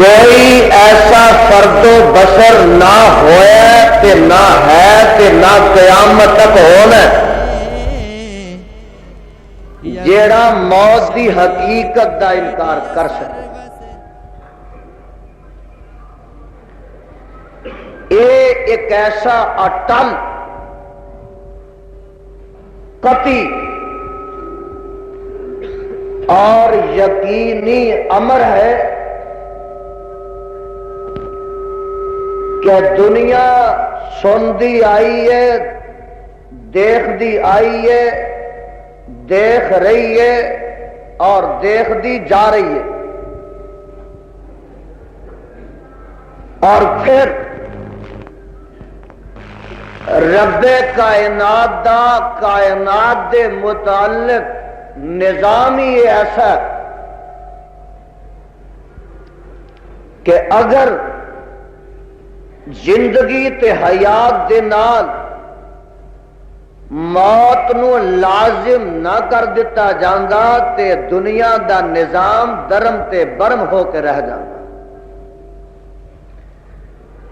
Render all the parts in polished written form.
کوئی ایسا فرد و بشر نہ ہویا تے نہ ہے تے نہ قیامت تک ہونا جیڑا موت دی حقیقت دا انکار کر سکے۔ یہ ایک ایسا اٹل قطعی اور یقینی امر ہے کہ دنیا سندی آئی ہے، دیکھ دی آئی ہے، دیکھ رہی ہے اور دیکھ دی جا رہی ہے، اور پھر رب کائنات دا کائنات دے متعلق نظام ہی ایسا کہ اگر زندگی تے حیات دے نال موت نو لازم نہ کر دیتا جاندا تے دنیا دا نظام درم تے برم ہو کے رہ جاندا۔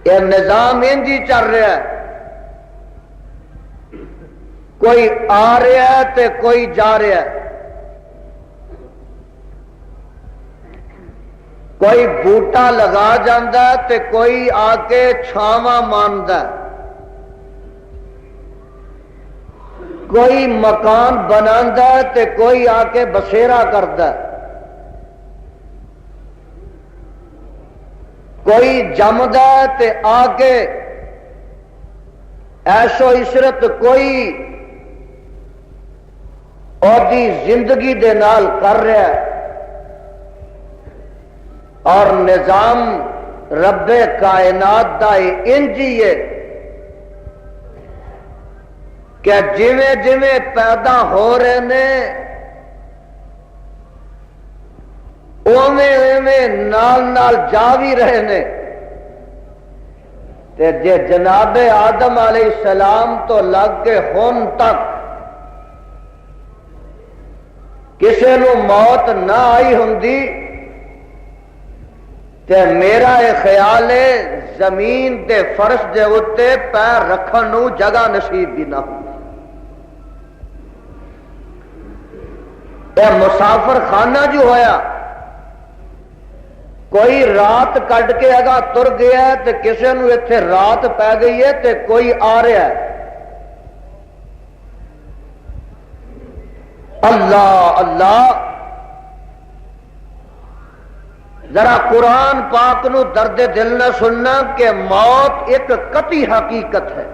یہ نظام انجی چل رہا ہے، کوئی آ رہا ہے تے کوئی جا رہا ہے، کوئی بوٹا لگا جاندا ہے تے کوئی آ کے چھاواں ماندا ہے، کوئی مکان بناندا ہے تے کوئی آ کے بسیرا کردا ہے، کوئی جمدا ہے تے آ کے عیش و عشرت کوئی اودی زندگی دے نال کر رہا ہے، اور نظام رب کائنات دا انجی ہے کہ جویں جویں پیدا ہو رہے نے اوویں اوویں نال نال جا بھی رہے نے، تے جے جناب آدم علیہ السلام تو لگ کے ہن تک کسے نو موت نہ آئی ہوندی تے میرا یہ خیال ہے زمین دے فرش دے اتے پیر رکھن نو جگہ نصیب بھی نہ ہوندی۔ یہ مسافر خانہ جو ہویا، کوئی رات کٹ کے اگا تر گیا ہے تے کسے نو ایتھے رات پی گئی ہے تے کوئی آ رہا ہے۔ اللہ اللہ، ذرا قرآن پاک نو درد دل نہ سننا کہ موت ایک قطعی حقیقت ہے۔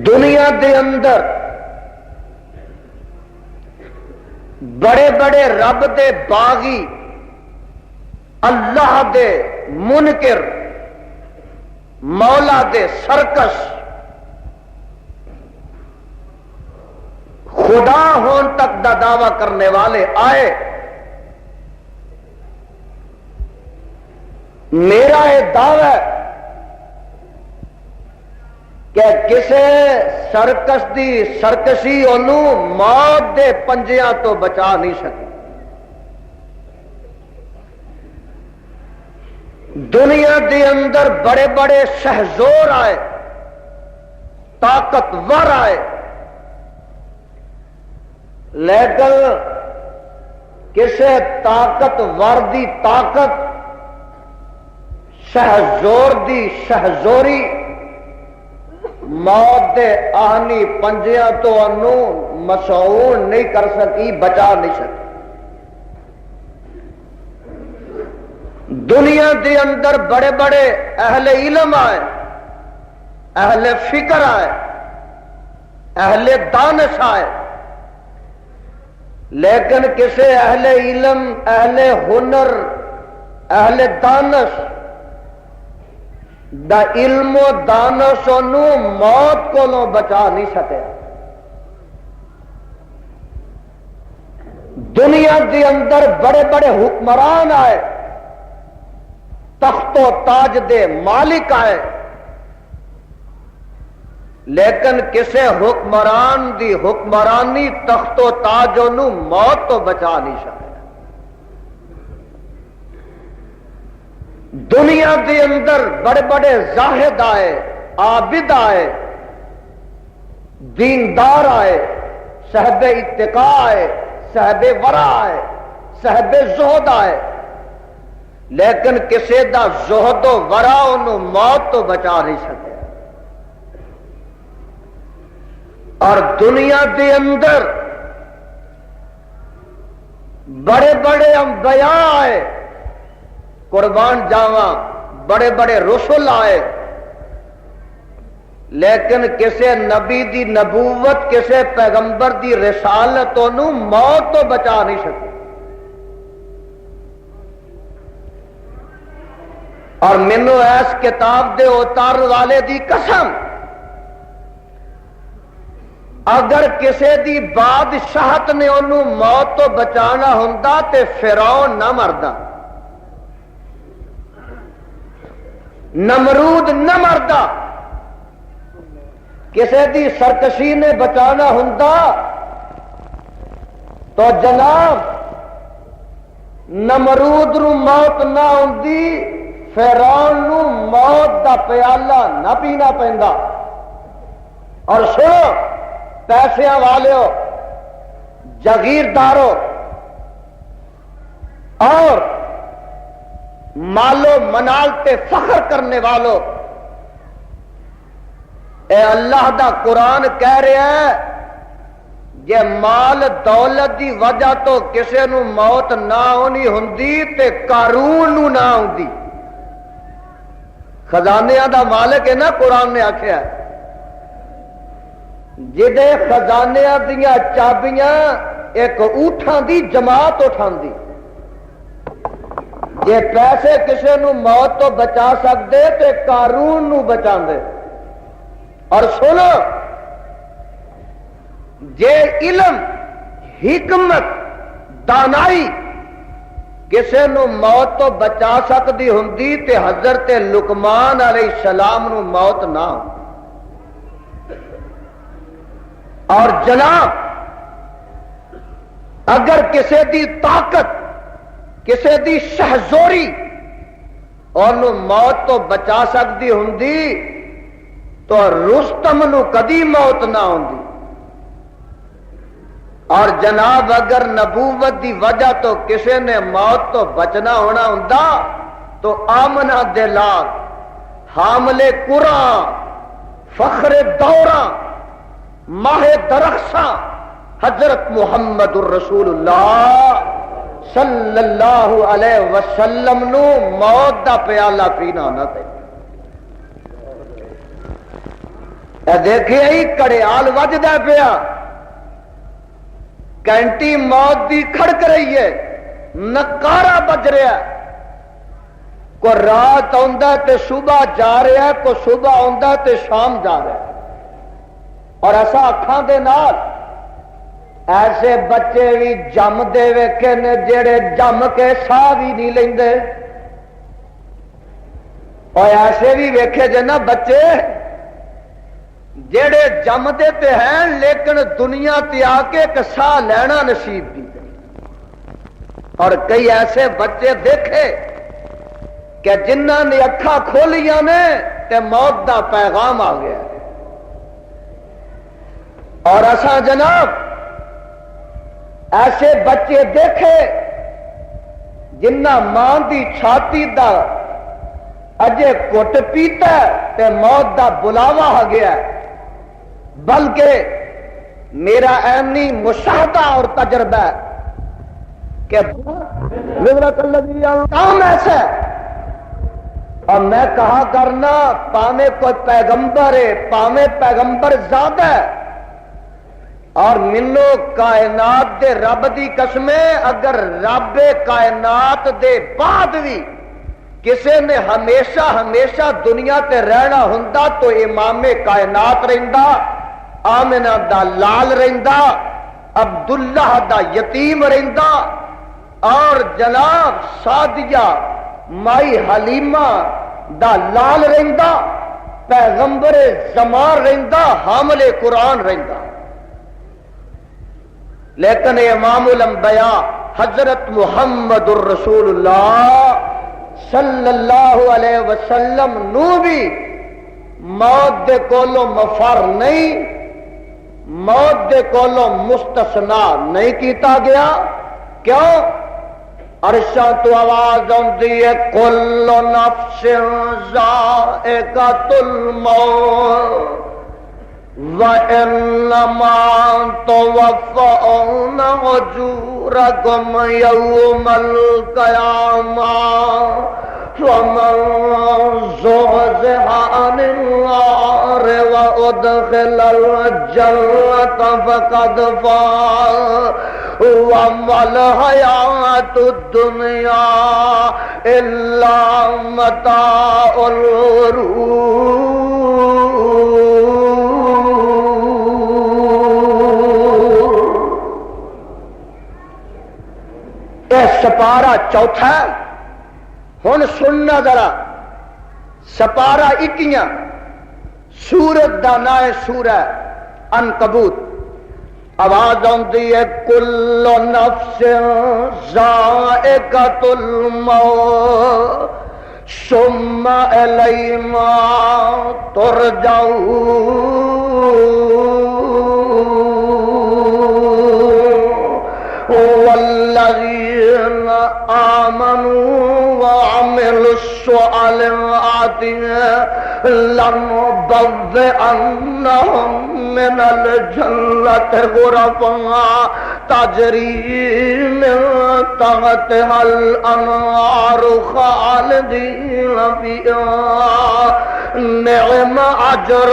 دنیا دے اندر بڑے بڑے رب دے باغی، اللہ دے منکر، مولا دے سرکش، خدا ہون تک دا دعویٰ کرنے والے آئے۔ میرا یہ دعویٰ ہے کہ کسے سرکش دی سرکشی انہوں موت دے پنجیاں تو بچا نہیں سکی۔ دنیا دے اندر بڑے بڑے شہزور آئے، طاقتور آئے، لیکن کسے طاقتور دی طاقت، شہزور دی شہزوری موت دے آہنی پنجیاں تو انو مسعون نہیں کر سکی، بچا نہیں سکی۔ دنیا دے اندر بڑے بڑے اہل علم آئے، اہل فکر آئے، اہل دانش آئے، لیکن کسے اہل علم، اہل ہنر، اہل دانش دا علم و دانش انو موت کو نو بچا نہیں سکے۔ دنیا دے اندر بڑے بڑے حکمران آئے، تخت و تاج دے مالک آئے، لیکن کسے حکمران دی حکمرانی تخت و تاج انہوں موت تو بچا نہیں سکے. دنیا دے اندر بڑے بڑے زاہد آئے، عابد آئے، دیندار آئے، صاحب اتقاء آئے، صاحب ورع آئے، صاحب زہد آئے، لیکن کسے دا زہد و ورع انہوں موت تو بچا نہیں سکے. اور دنیا دے اندر بڑے بڑے انبیاء آئے، قربان جاواں، بڑے بڑے رسول آئے، لیکن کسے نبی دی نبوت، کسے پیغمبر دی رسالت انہوں موت تو بچا نہیں سکے. اور مینو ایس کتاب دے اتار والے دی قسم، اگر کسے دی بادشاہت نے انہوں موت تو بچانا ہوندا تے فرعون نہ مردا، نمرود نہ مردا. کسے دی سرکشی نے بچانا ہوندا تو جناب نمرود نو موت نہ ہوندی، فرعون نو موت دا پیالہ نہ پینا پیندا. اور سنو پیسیاں والو، جاگیردارو اور مالو منال تے فخر کرنے والو، اے اللہ دا قرآن کہہ رہا ہے جے مال دولت دی وجہ تو کسے نو موت نہ ہونی ہوندی تے قارون نو نہ ہوندی. خزانیاں دا مالک ہے نا، قرآن نے آکھیا ہے جدے خزانیاں دیاں چابیاں ایک اونٹاں دی جماعت اٹھاندی. جے پیسے کسے نو موت تو بچا سکدے تے قارون نو بچاندے. اور سنو، جے علم، حکمت، دانائی کسے نو موت تو بچا سکدی ہوندی تے حضرت لقمان علیہ السلام نو موت نہ ہو. اور جناب اگر کسے دی طاقت، کسے دی شہزوری انہوں موت تو بچا سکتی ہوندی تو رستم نو کدی موت نہ ہوندی. اور جناب اگر نبوت دی وجہ تو کسے نے موت تو بچنا ہونا ہوندا تو آمنہ دلال، حامل قرآن، فخر دوراں، ماہ درخشاں حضرت محمد الرسول اللہ صلی اللہ علیہ وسلم نو موت دا پیالہ پینا نہ تے. اے دیکھے ہی کڑیال وجدا پیا، کینٹی موت دی کھڑک رہی ہے، نکارا بج رہا ہے. کو رات آندا تے صبح جا رہا ہے، کو صبح آندا تے شام جا رہا ہے. اور ایسا اکھاں دے نال ایسے بچے بھی جم دے ویکھے نے جڑے جم کے ساہ بھی نہیں لیندے، اور ایسے بھی ویکھے جے نا بچے جڑے جم دے تے ہیں لیکن دنیا تے آ کے ایک ساہ لینا نصیب بھی. اور کئی ایسے بچے دیکھے کہ جنہاں نے اکھاں کھولیاں نے تے موت دا پیغام آ گیا. اور ایسا جناب ایسے بچے دیکھے جنہ ماں دی چھاتی دا اجے کٹ پیتا تے موت دا بلاوا آ گیا. بلکہ میرا عینی مشاہدہ اور تجربہ ہے کہ کام ایسا ہے. اور میں کہا کرنا پاویں کوئی پیغمبر ہے، پاویں پیغمبر زیادہ ہے، اور منو کائنات دے رب دی قسمیں اگر رب کائنات دے بعد بھی کسے نے ہمیشہ ہمیشہ دنیا تے رہنا ہوندا تو امام کائنات رہندا، آمنہ دا لال رہندا، عبداللہ دا یتیم رہندا، اور جناب سعدیہ مائی حلیمہ دا لال رہندا. پیغمبر زمان رہندا حامل قرآن رہندا، لیکن امام الانبیاء حضرت محمد الرسول اللہ صلی اللہ علیہ وسلم نو بھی موت دے کولوں مفر نہیں، موت دے کولوں مستثنا نہیں کیتا گیا۔ کیوں؟ عرشاں تو آواز آندی ہے کل نفس ذائقۃ الموت وَإِنَّمَا تُوَفَّوْنَ أُجُورَكُمْ يَوْمَ الْقِيَامَةِ فَمَنْ زُحْزِحَ عَنِ النَّارِ وَأُدْخِلَ الْجَنَّةَ فَقَدْ فَازَ وَمَا الْحَيَاةُ الدُّنْيَا إِلَّا مَتَاعُ الْغُرُورِ۔ سپارہ چوتھا ہن سننا ذرا، سپارہ اکیاں، سورت دا نام ہے سورہ عنکبوت۔ آواز آندی ہے کل نفس ذائقۃ الموت ثم الینا ترجعون والذین آمنوا وعملوا الصالحات لنبوئنهم من الجنة غرفا تجری من تحتها الانہار خالدین فیہا نعم اجر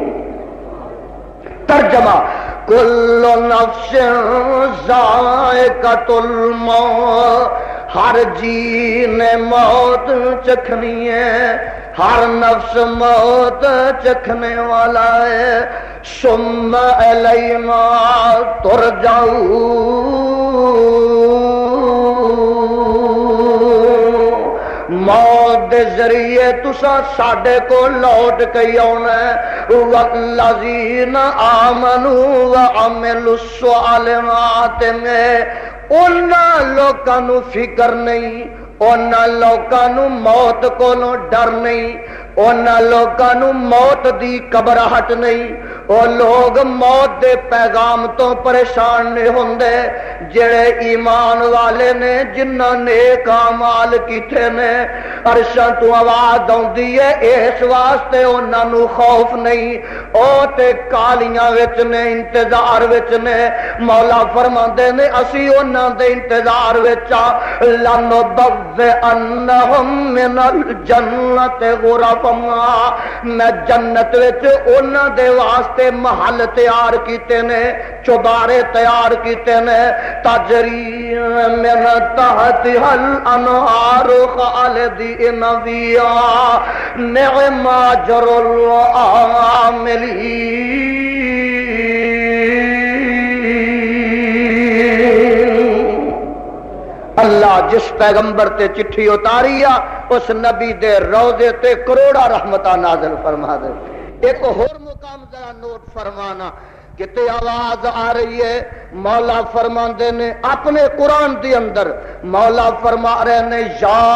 العاملین۔ ترجمہ کل نفس ذائقۃ الموت، ہر جی نے موت چکھنی ہے، ہر نفس موت چکھنے والا ہے۔ ثم الینا ترجعون، موت دے ذریعے تسا ساڈے کو لوٹ کے آنا ہے۔ والذین آمنوا وعملوا الصالحات میں انہاں لوکاں نو فکر نہیں، انہاں لوکاں نو موت کولوں ڈر نہیں، انہاں لوکاں نو موت دی گھبراہٹ نہیں۔ وہ لوگ موت دے پیغام تو پریشان نہیں ہوندے جڑے ایمان والے نے، جنہاں نیک اعمال کیتے نے۔ عرشاں تو آواز آندی ہے اس واسطے انہاں نو خوف نہیں، او تے کالیاں وچ نے، انتظار وچ نے۔ مولا فرماندے نے اسی انہاں دے انتظار وچ آ، لنبوئنہم من الجنۃ غرفا، میں جنت وچ انہاں دے واسطے محل تیار کیتے نے، چوبارے تیار کیتے نے۔ تجری من تحتها الانہار خالدین فیہا نعم اجر العاملین۔ اللہ جس پیغمبر تے چٹھی اتاری آ اس نبی دے روضے تے کروڑا رحمتہ نازل فرما دے۔ ایک اور مقام ذرا نوٹ فرمانا کہ تے آواز آ رہی ہے، مولا فرماندے نے اپنے قرآن دی اندر، مولا فرما رہے نے یا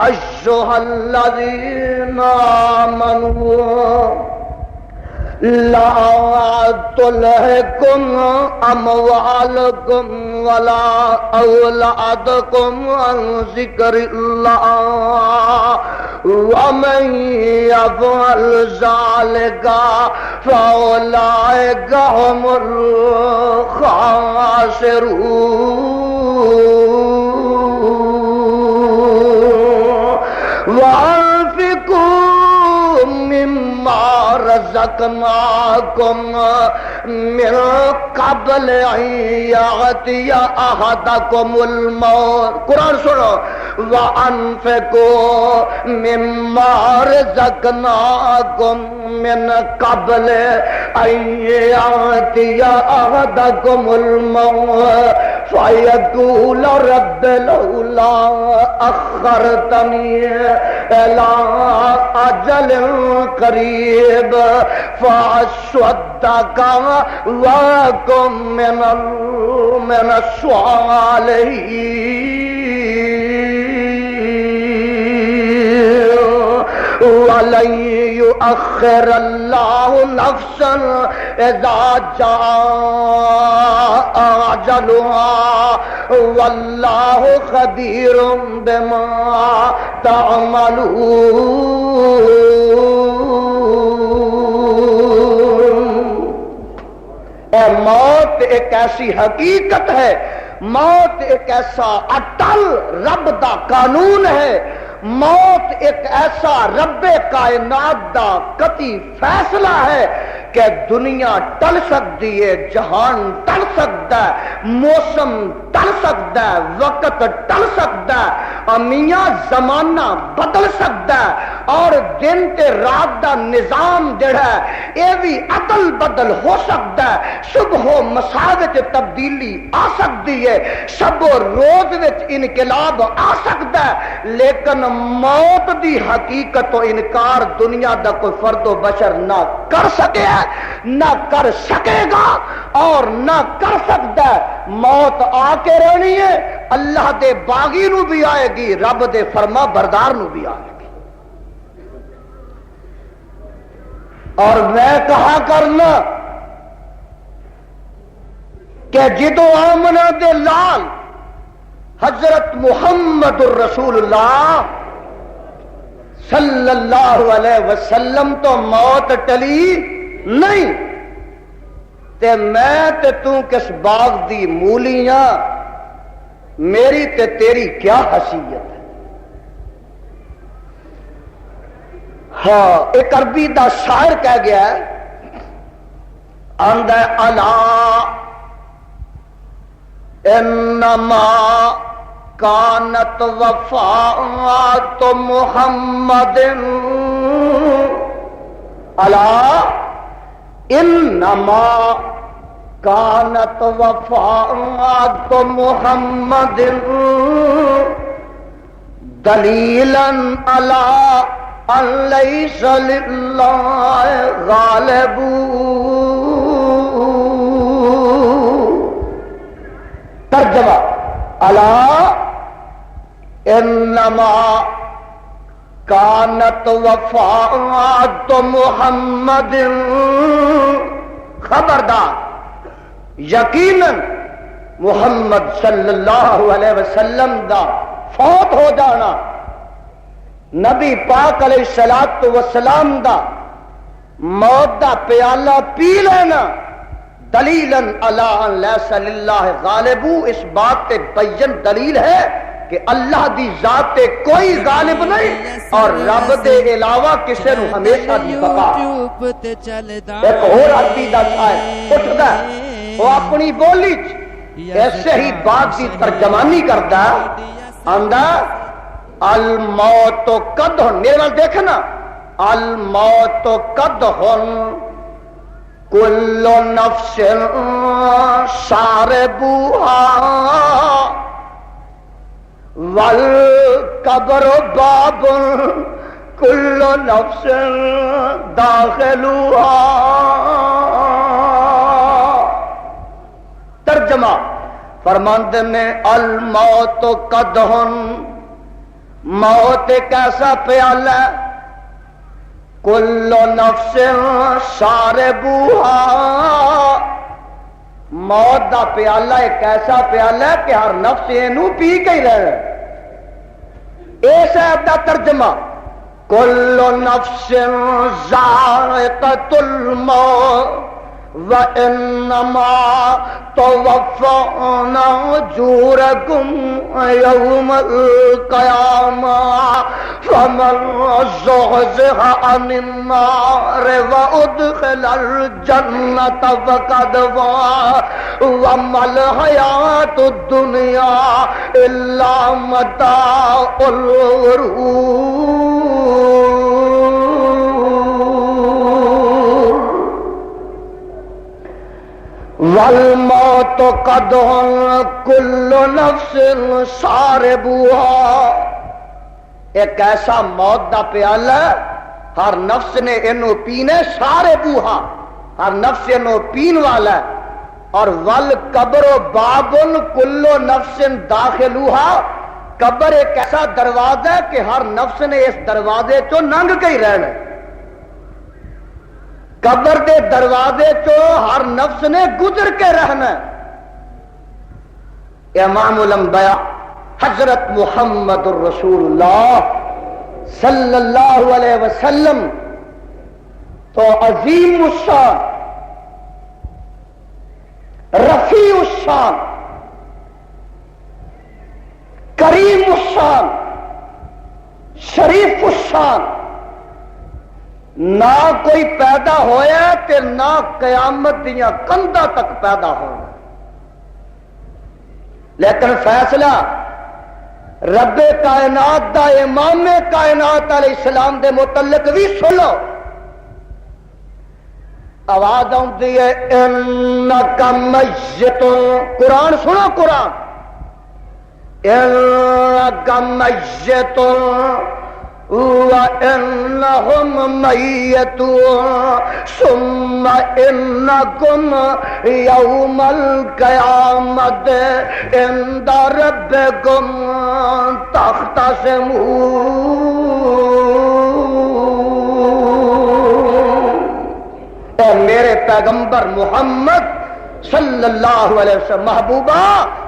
ایھا الذین آمنوا لا تلہکم اموالکم ولا اولادکم عن ذکر اللہ ومن یفعل ذلک فاولئک هم الخاسرون۔ وانفقوا مما رزقناکم من قبل ان یأتی احدکم الموت. قرآن سنو. وانفقوا مما رزقناکم من قبل ان یأتی احدکم الموت فیقول رب لولا اخرتنی الى اجل قریب فاصدق واکن من الصالحین ولن يؤخر الله نفسا اذا جاء اجلها والله خبير بما تعملون. اے موت ایک ایسی حقیقت ہے، موت ایک ایسا اٹل رب دا قانون ہے، موت ایک ایسا رب کائنات دا قطعی فیصلہ ہے کہ دنیا ٹل سکتی ہے، جہان ٹل سکتا ہے، موسم ٹل سکتا ہے، وقت ٹل سکتا ہے، میاں زمانہ بدل سکتا ہے، اور دن تے رات دا نظام جڑا ہے یہ بھی عدل بدل ہو سکتا ہے. صبح و مساء وچ تبدیلی آ سکتی ہے، شب و روز وچ انقلاب آ سکتا ہے، لیکن موت دی حقیقت و انکار دنیا دا کوئی فرد و بشر نہ کر سکے، نہ کر سکے گا اور نہ کر سکتا ہے. موت آ کے رہنی ہے، اللہ دے باغی نو بھی آئے گی، رب دے فرما بردار نو بھی آئے گی. اور میں کہا کرنا کہ جدو آمنہ دے لال حضرت محمد الرسول اللہ صلی اللہ علیہ وسلم تو موت ٹلی نہیں، تے میں تے تو کس باغ دی مولیاں، میری تے تیری کیا حیثیت ہے. ہاں ایک عربی دا شاعر کہہ گیا ہے، آندہ الا انما کانت وفات محمد الا انما کانت وفات محمد دلیلا علی ان لیس للہ غالب. ترجمہ الا انما کانت وفات محمد، خبردار یقیناً محمد صلی اللہ علیہ وسلم دا فوت ہو جانا، نبی پاک علیہ الصلوۃ والسلام دا موت دا پیالہ پی لینا، دلیلاً علی ان لیس للہ غالب، اس بات تے بین دلیل ہے کہ اللہ دی ذات تے کوئی غالب نہیں اور رب دے علاوہ کسے نو ہمیشہ دی بقا. ایک اور عربی دا شاعر اٹھ گیا، وہ اپنی بولی ایسے ہی بات دی ترجمانی کرتا ہے، آندا الموت قدحن، میرے نال دیکھنا، الموت قدحن کل نفس شاربوها والقبر باب کل نفس داخلوها. ترجمہ فرماندے میں الموت قدحن، موت ایک ایسا پیالہ کل نفس شاربوها، موت دا پیالہ ایک ایسا پیالہ ہے کہ ہر نفس اینو پی کے ہی رہے. ایسا دا ترجمہ کل نفس ذائقۃ الموت وَإِنَّمَا تُوَفَّوْنَ أُجُورَكُمْ يَوْمَ الْقِيَامَةِ فَمَنْ زُحْزِحَ عَنِ النَّارِ وَأُدْخِلَ الْجَنَّةَ فَقَدْ فَازَ وَمَا الْحَيَاةُ الدُّنْيَا إِلَّا مَتَاعُ الْغُرُورِ۔ وَالْمَوْتُ قَدْحٌ كُلُّ نَفْسٍ شَارِبُهَا، ایک ایسا موت دا پیالہ ہر نفس نے انہوں پینے، شاربوہا ہر نفس انہوں پین والا ہے، اور وَالْقَبْرُ بَابٌ كُلُّ نَفْسٍ دَاخِلُهَا، قبر ایک ایسا دروازہ ہے کہ ہر نفس نے اس دروازے چو ننگ کے ہی رہنا ہے، قبر دے دروازے چو ہر نفس نے گزر کے رہنا ہے۔ امام الانبیاء حضرت محمد الرسول اللہ صلی اللہ علیہ وسلم تو عظیم الشان، رفیع الشان، کریم الشان، شریف الشان، نہ کوئی پیدا ہویا تے نہ قیامت دیاں کندھاں تک پیدا ہونا، لیکن فیصلہ رب کائنات دا امام کائنات علیہ السلام دے متعلق بھی سنو، آواز آتی ہے انک میت، قرآن سنو، قرآن انک میت وَإِنَّهُمْ مَيِّتُونَ ثُمَّ إِنَّكُمْ يَوْمَ الْقِيَامَةِ عِندَ رَبِّكُمْ تَخْتَصِمُونَ۔ اے میرے پیغمبر محمد صلی اللہ علیہ وسلم، محبوبہ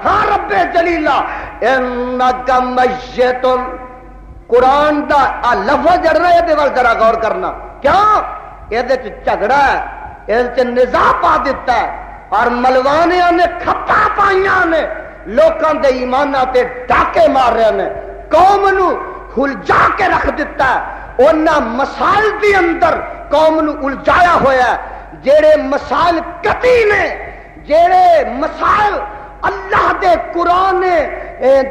ہاں رب جلیلہ، اِنَّكَ مَيِّتٌ، قرآن دا لفظ جڑ رہا ہے، یہ ذرا غور کرنا، کیا یہ جھگڑا ہے، یہ نزاع پا دیتا ہے، اور ملوانیاں نے کھپا پائیاں نے لوکاں دے ایماناں تے ڈاکے مار رہے نے، قوم نو الجھا کے رکھ دیتا ہے، انہاں مسائل دی اندر قوم نو الجھایا ہویا ہے، جیڑے مسائل قطعی نے، جیڑے مسائل اللہ دے قرآن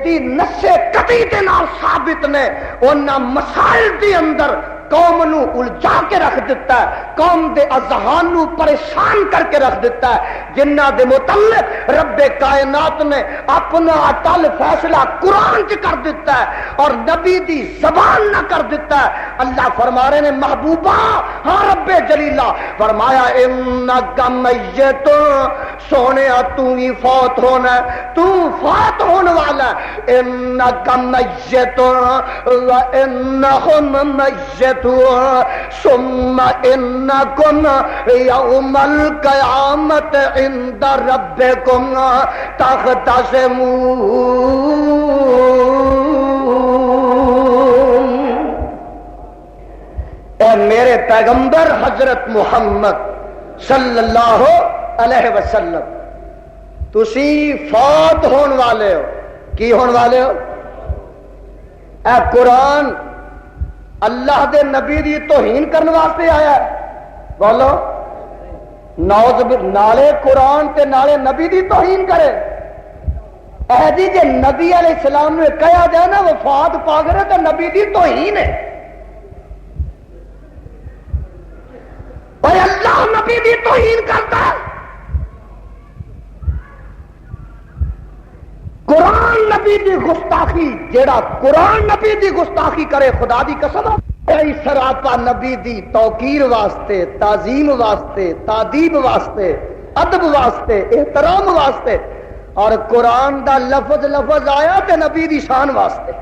دی نص قطعی دے نال ثابت نے، انہاں مسائل دی اندر قوم نو الجھا کے رکھ دیتا ہے، قوم دے اذہان نو پریشان کر کے رکھ دیتا ہے، جنہ دے متعلق رب کائنات نے اپنا اٹل فیصلہ قرآن چ کر دیتا ہے اور نبی دی زبان نہ کر دیتا ہے۔ اللہ فرما رہے نے محبوبہ ہاں رب جلیلہ فرمایا انک میت، سونے تو ہی فوت ہونا، تو فوت ہونے والا، انک میت وانہم میت ثم انکم یوم القیامت عند ربکم تختصمون۔ اے میرے پیغمبر حضرت محمد صلی اللہ علیہ وسلم، تسی فوت ہون والے ہو، کی ہون والے ہو؟ اے قرآن اللہ دے نبی دی توہین کرنے واسطے آیا ہے، بولو نالے قرآن تے نالے نبی دی توہین کرے، اے جی جے نبی علیہ السلام نے کہا جائے نا وفات پا گئے تو نبی دی توہین ہے، اور اللہ نبی دی توہین کرتا ہے، قرآن نبی دی گستاخی، جیڑا قرآن نبی دی گستاخی کرے خدا دی قسم سراپا نبی دی توقیر واسطے، تعظیم واسطے، تادیب واسطے، ادب واسطے، احترام واسطے، اور قرآن دا لفظ آیا تے نبی دی شان واسطے،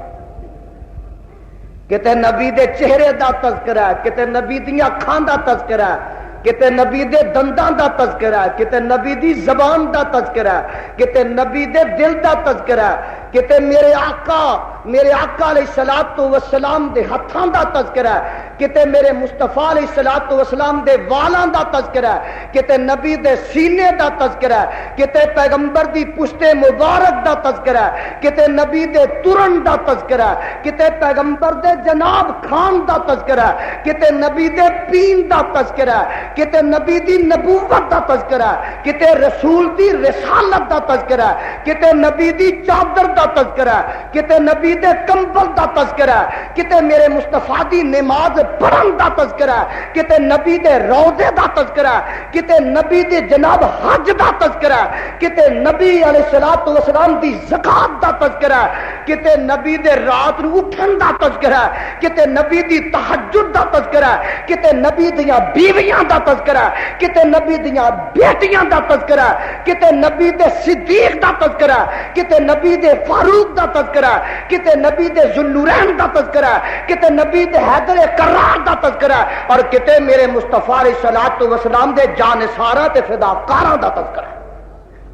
کتے نبی دے چہرے دا تذکرہ ہے، کتے نبی دیاں اکھاں دا تذکرہ ہے، کتے نبی دے دنداں دا تذکرہ ہے، کتے نبی دی زبان دا تذکرہ ہے، کتے نبی دے دل دا تذکرہ ہے، کتے میرے آقا علیہ الصلوۃ والسلام دے ہتھاں دا تذکرہ ہے، کتے میرے مصطفیٰ علیہ الصلوۃ والسلام دے والاں دا تذکرہ ہے، کتے نبی دے سینے دا تذکرہ ہے، کتے پیغمبر دی پشت مبارک دا تذکرہ ہے، کتے نبی دے ترن دا تذکرہ ہے، کتے پیغمبر دے جناب خان دا تذکرہ ہے، کتے نبی دے پین دا تذکرہ ہے، کتے نبی دی نبوت دا تذکرہ ہے، کتے رسول دی رسالت دا تذکرہ ہے، کتے نبی دی چادر دا تذکرہ ہے، کتے نبی دے کمبل دا تذکرہ ہے، کتے میرے مصطفیٰ دی نماز پڑھن دا تذکرہ ہے، کتے نبی دے روزے دا تذکرہ ہے، کتے نبی دے جناب حج دا تذکرہ ہے، کتے نبی علیہ الصلوۃ والسلام دی زکات دا تذکرہ ہے، کتے نبی دے رات نو اٹھن دا تذکرہ ہے، کتے نبی دی تہجد دا تذکرہ ہے، کتے نبی دیاں بیویاں دا تذکرہ ہے، کتے نبی دیاں بیٹیاں دا تذکرہ ہے، کتے نبی دے صدیق دا تذکرہ ہے، کتے نبی دے فاروق دا تذکرہ ہے، کتے نبی دے ذوالنورین دا تذکرہ ہے، کتے نبی دے حیدر کرار دا تذکرہ ہے، اور کتے میرے مصطفیٰ علیہ الصلوۃ والسلام دے جانثاراں تے فداکاراں دا تذکرہ ہے۔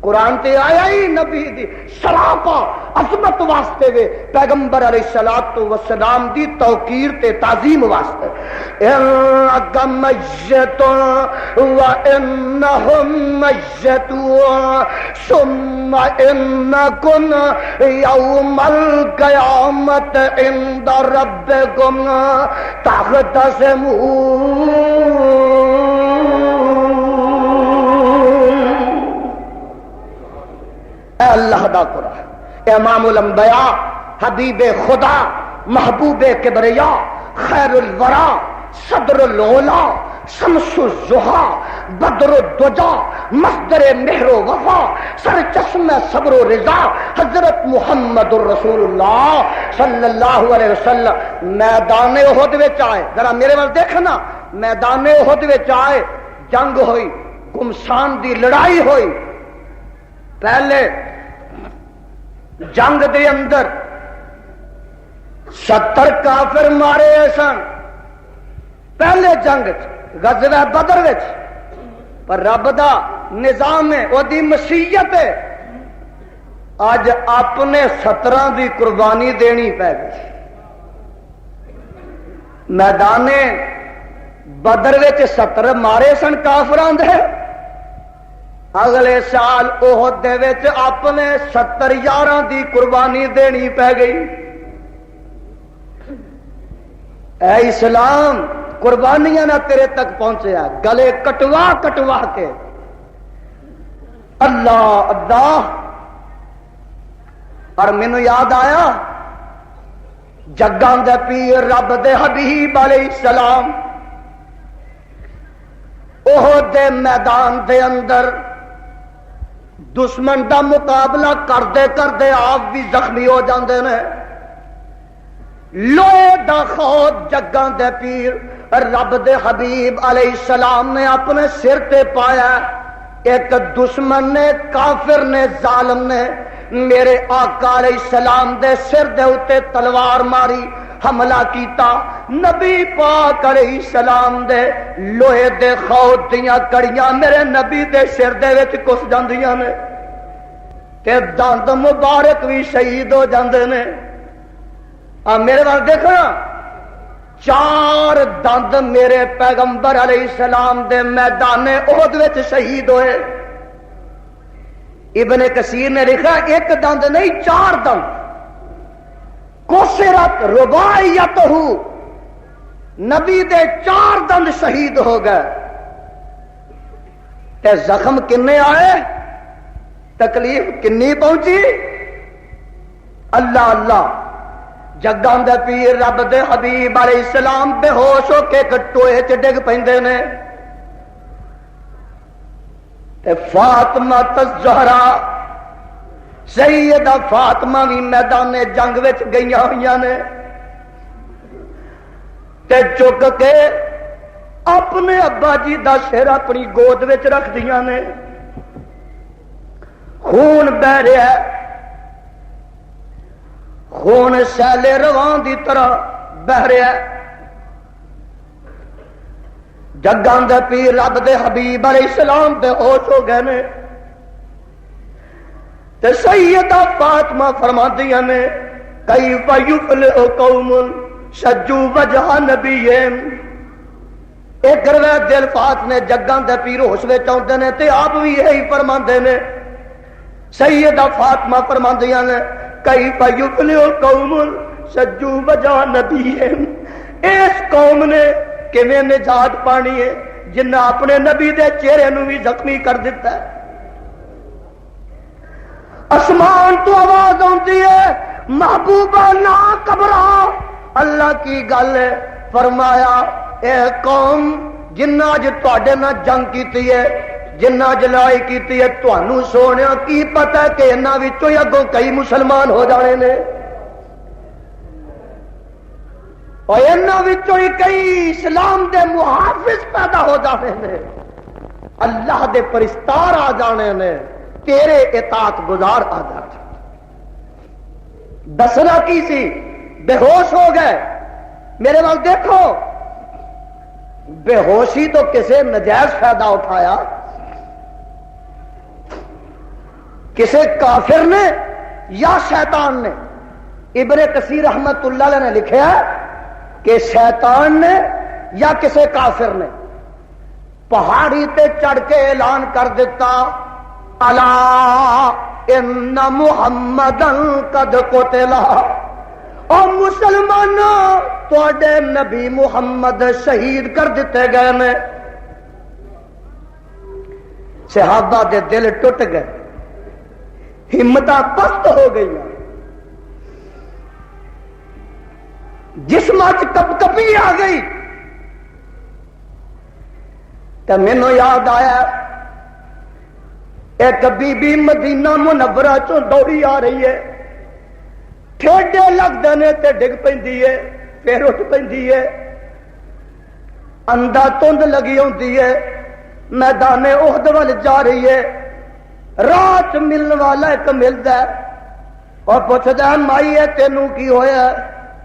قرآن تے آیا ہی نبی دی سراپا عظمت واسطے وے، پیغمبر علیہ الصلوۃ والسلام دی توقیر تے تعظیم واسطے۔ انک میت و انہم میتون ثم انکم یوم القیامت عند ربکم تختصمون۔ اے اللہ دا قرآن، امام الانبیاء، حبیب خدا، محبوب کبریا، خیر الورا، صدر العلا، شمس الضحا، بدر الدجا، مصدر مہر و وفا، سر چشم صبر و رضا، حضرت محمد الرسول اللہ صلی اللہ علیہ وسلم میدان احد وچ آئے۔ ذرا میرے وال دیکھنا، میدان احد وچ آئے، جنگ ہوئی، گمسان دی لڑائی ہوئی۔ پہلے جنگ دے اندر 70 کافر مارے سن، پہلے جنگ غزوہ بدر وچ، پر رب دا نظام ہے، وہ دی مشیت ہے، اج اپنے 17 دی قربانی دینی پے گئی۔ میدان بدر وچ 70 مارے سن کافراں دے، اگلے سال احد دے وچ اپنے 70 یاراں دی قربانی دینی پے گئی۔ اے اسلام، قربانیاں نہ تیرے تک پہنچیا، گلے کٹوا کٹوا کے۔ اللہ اللہ، اور مینوں یاد آیا جگاں دے پیر رب دے حبیب علیہ السلام احد دے میدان دے اندر دشمن دا مقابلہ کرتے کرتے آپ بھی زخمی ہو جاندے نے۔ لوہے دا خود جگاں دے پیر رب دے حبیب علیہ السلام نے اپنے سر تے پایا۔ ایک دشمن نے، کافر نے، ظالم نے میرے آقا علیہ السلام دے سر دے اتے تلوار ماری، حملہ کیتا۔ نبی پاک علیہ السلام دے لوہے دے خود دیاں کڑیاں میرے نبی دے سر دے وچ گھس جاندیاں نے تے دند مبارک بھی شہید ہو جاندے نے۔ میرے وال دیکھنا، 4 دند میرے پیغمبر علیہ السلام دے میدان احد وچ شہید ہوئے۔ ابن کثیر نے لکھا ایک دند نہیں، 4 دند۔ کسرت رباعیتہ، نبی دے 4 دند شہید ہو گئے۔ تے زخم کنے آئے، تکلیف کنی پہنچی۔ اللہ اللہ، جگاں دے پیر رب دے حبیب علیہ السلام بے ہوش ہو کے ٹوئے چ ڈگ پیندے نے۔ تے فاطمہ الزہرا، سیدہ فاطمہ بھی میدان جنگ وچ گئیاں ہوئیاں نے، تے چک کے اپنے ابا جی دا سر اپنی گود وچ رکھ دیاں نے۔ خون بہ رہا ہے، خون سیلے روان دی طرح بہ رہا ہے۔ جگاں دے پیر رب دے حبیب علیہ السلام دے ہوش ہو گئے نے۔ تے سیدہ فاطمہ فرماندیاں نے کیف یفلح قوم شجوا وجہ نبیہم. ایک روایت دے الفاظ نے جگاں دے پیر ہوش وچ آندے نے تے آپ بھی یہی فرماندے نے. سیدہ فاطمہ فرماندیاں نے کیف یفلح قوم شجوا وجہ نبیہم. اس قوم نے کیویں نجات پانی ہے جنہ اپنے نبی دے چہرے نو بھی زخمی کر دیتا ہے. آسمان تو آواز آتی ہے محبوبہ نہ گھبرا. اللہ کی گل ہے. فرمایا اے قوم جنہ اج تواڈے نال جنگ کیتی ہے جنہ اج لڑائی کیتی ہے تانوں سونیا کی پتہ کہ انہاں وچوں اگوں کئی مسلمان ہو جانے نے اور انہاں وچوں کئی اسلام دے محافظ پیدا ہو جانے نے اللہ دے پرستار آ جانے نے تیرے اطاعت گزار آ جانے. دسنا کی سی بے ہوش ہو گئے. میرے وال دیکھو بے ہوشی تو کسے نجائز فائدہ اٹھایا کسے کافر نے یا شیطان نے. ابن کثیر رحمت اللہ علیہ نے لکھا کہ شیطان نے یا کسے کافر نے پہاڑی تے چڑھ کے اعلان کر دیتا الا ان محمدن قد قتل. اور مسلمانوں تواڈے نبی محمد شہید کر دیتے گئے نے. صحابہ دے دل ٹوٹ گئے ہمتاں پست ہو گئی جسم وچ کپ کپی آ گئی. تو مینوں یاد آیا ایک بی بی مدینہ منورہ چوں دوڑی آ رہی ہے. ٹھیڈے لگدے نے تے ڈگ پیندی ہے پھر اٹھ پیندی ہے. اندھا تند لگی ہوندی ہے. میدان احد ول جا رہی ہے. راہ چ ملن والا ایک ملدا ہے اور پوچھدا مائی ہے تینوں کی ہویا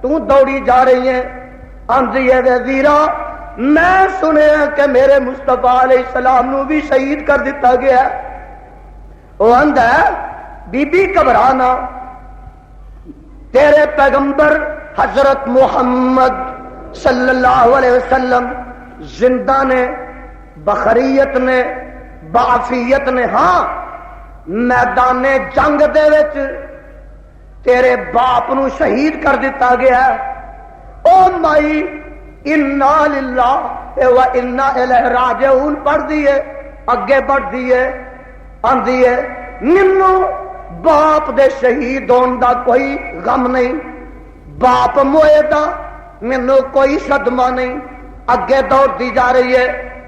تو دوڑی جا رہی ہے. آندی ہے وے ویرا میں سنیا کہ میرے مصطفیٰ علیہ السلام نو بھی شہید کر دیتا گیا. وہ آندا ہے بی بی گھبرا نہ تیرے پیغمبر حضرت محمد صلی اللہ علیہ وسلم زندہ نے بخریت نے بعافیت نے. ہاں میدان جنگ دے وچ تیرے باپ نو شہید کر دیتا گیا. او مائی انا للہ و انا الیہ راجعون پڑھ دیے اگے بڑھ دیے. آندی ہے مینو باپ دے شہید ہون دا کوئی غم نہیں باپ موئے دا مینو کوئی صدمہ نہیں. اگے دوڑ دی جا رہی ہے.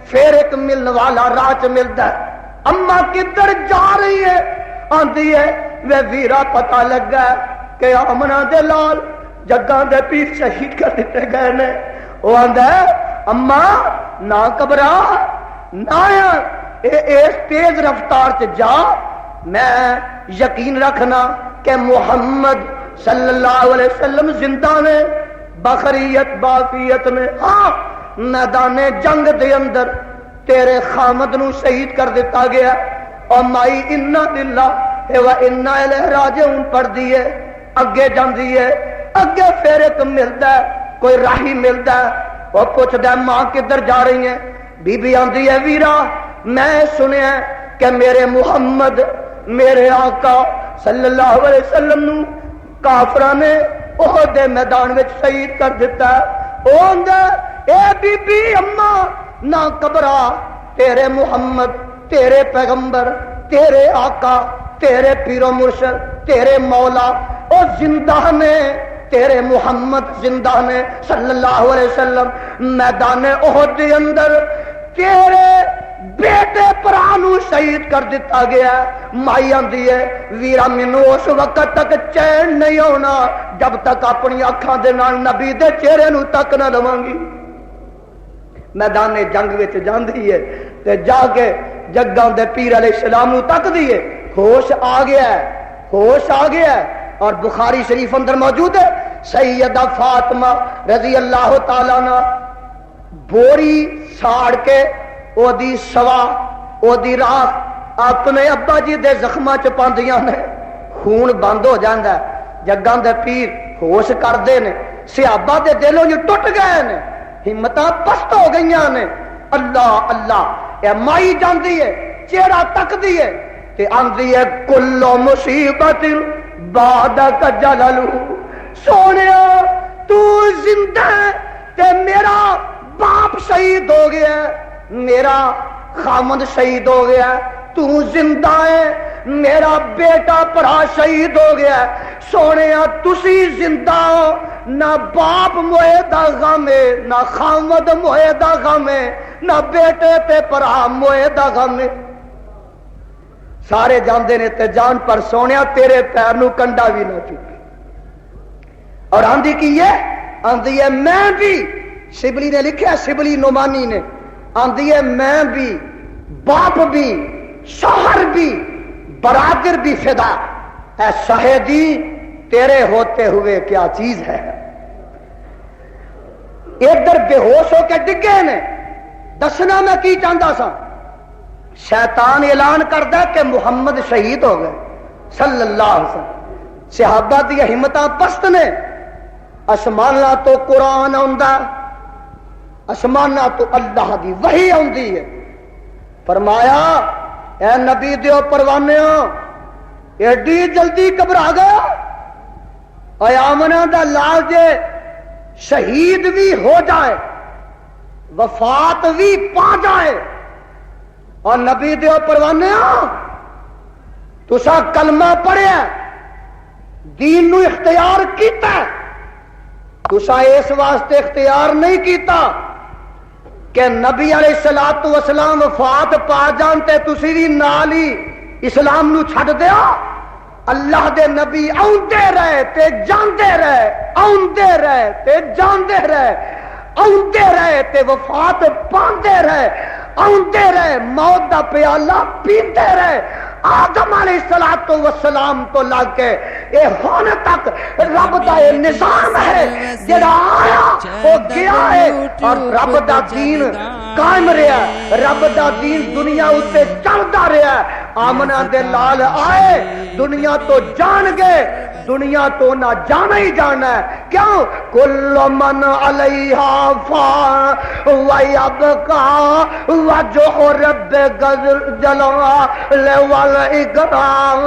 پھر ایک ملن والا راہ چ ملتا ہے. اما کدھر جا رہی ہے؟ آندی ہے وے ویرا پتہ لگا کہ امنا دے لال جگاں دے پیر شہید کر دیتے گئے نے. وہ آندا ہے اما نہ گھبرا نہ اس تیز رفتار سے جا. میں یقین رکھنا کہ محمد صلی اللہ علیہ وسلم زندہ نے بخریت بافیت نے. ہاں میدان جنگ دے اندر تیرے خامد نو شہید کر دیتا گیا. اور مائی انا للہ و انا الیہ راجعون پڑھ دی ہے اگے جاندی ہے. اگے پھر ایک ملتا ہے کوئی راہی ملتا ہے. وہ پوچھتا ہے ماں کدھر جا رہی ہیں؟ بی بی آندی ہے ویرا میں سنیا کہ میرے محمد میرے آقا صلی اللہ علیہ وسلم نو کافراں نے احد دے میدان وچ شہید کر دیتا ہے. او آندا اے بی بی اما نہ گھبرا تیرے محمد تیرے پیغمبر تیرے آقا تیرے پیر و مرشد تیرے مولا او زندہ نے. تیرے محمد زندہ نے صلی اللہ علیہ وسلم میدان احد دے اندر تیرے بیٹے پرانو شہید کر دیتا گیا. مائی آندی ہے ویرا مینوں اس وقت تک چین نہیں ہونا جب تک اپنی اکھاں دے نال نبی دے چہرے نو تک نہ لواں گی. میدان جنگ وچ جاندی ہے تے جا کے جگاں دے پیر علیہ السلام نو تک دی ہے. ہوش آ گیا ہے ہوش آ گیا ہے. اور بخاری شریف اندر موجود ہے سیدہ فاطمہ رضی اللہ تعالی عنہ بوری ساڑ کے او دی سوا او دی راہ اپنے ابا جی دے زخماں چ پاندیاں نے. خون بند ہو جاتا ہے. جگاں دے پیر ہوش کرتے ہیں, صحابہ دے دلوں جو ٹوٹ گئے نے, ہمت پست ہو گئی نے. اللہ اللہ اے مائی جاندی ہے, چہرہ تکدی ہے تے آندی ہے کل مصیبت بعدک جلل. سونیا تو زندہ ہے تے میرا باپ شہید ہو گیا ہے, میرا خامد شہید ہو گیا ہے, تو زندہ ہے, میرا بیٹا پڑا شہید ہو گیا ہے. سونے تسی زندہ ہو, نہ باپ موئے دا غم ہے, نہ خامد موئے دا غم ہے, نہ بیٹے تے پڑا موئے دا غم ہے. سارے جاندے نے تے جان پر سونے تیرے پیر نو کنڈا بھی نہ چکے. اور آندھی کی یہ آندھی ہے میں بھی, شبلی نے لکھا, شبلی نعمانی نے, آندھی ہے میں بھی, باپ بھی, شوہر بھی, برادر بھی فدا. اے شہیدی تیرے ہوتے ہوئے کیا چیز ہے. ادھر بے ہوش ہو کے ڈگے نے, دسنا میں کی چاہتا سا, شیطان اعلان کردا کہ محمد شہید ہو گئے صلی اللہ علیہ وسلم. صحابہ دی ہمتاں پست نے. آسماناں تو قرآن آندا, آسماناں تو اللہ دی وحی آندی ہے. فرمایا اے نبی دیو پروانیو, ایڈی جلدی گھبرا گیا, اے آمنہ دا لال جے شہید بھی ہو جائے, وفات بھی پا جائے, اور نبی دیو پروانیو تسا کلمہ پڑھیا, دین نو اختیار کیتا, تسا اس واسطے اختیار نہیں کیتا کہ نبی علیہ الصلوۃ والسلام وفات پا جانتے تسی بھی نال ہی اسلام نو چھڈ دیا. اللہ دے نبی آندے رہے تے جاندے رہے, آندے رہے تے جاندے رہے, آندے رہے تے وفات پاندے رہے, آندے رہے موت دا پیالہ پیندے رہے. آدم علیہ الصلوۃ والسلام تو لگ کے اے ہون تک رب دا یہ نظام ہے جڑا آیا وہ گیا ہے, اور رب دا دین قائم رہا, رب دا دین دنیا اتے چلتا رہا. آمنہ دے لال آئے, دنیا تو جان گئے, دنیا تو نہ جانا ہی جانا ہے. کیوں؟ کل من علیہا فان ویبقا وجہ ربک جلال والاکرام.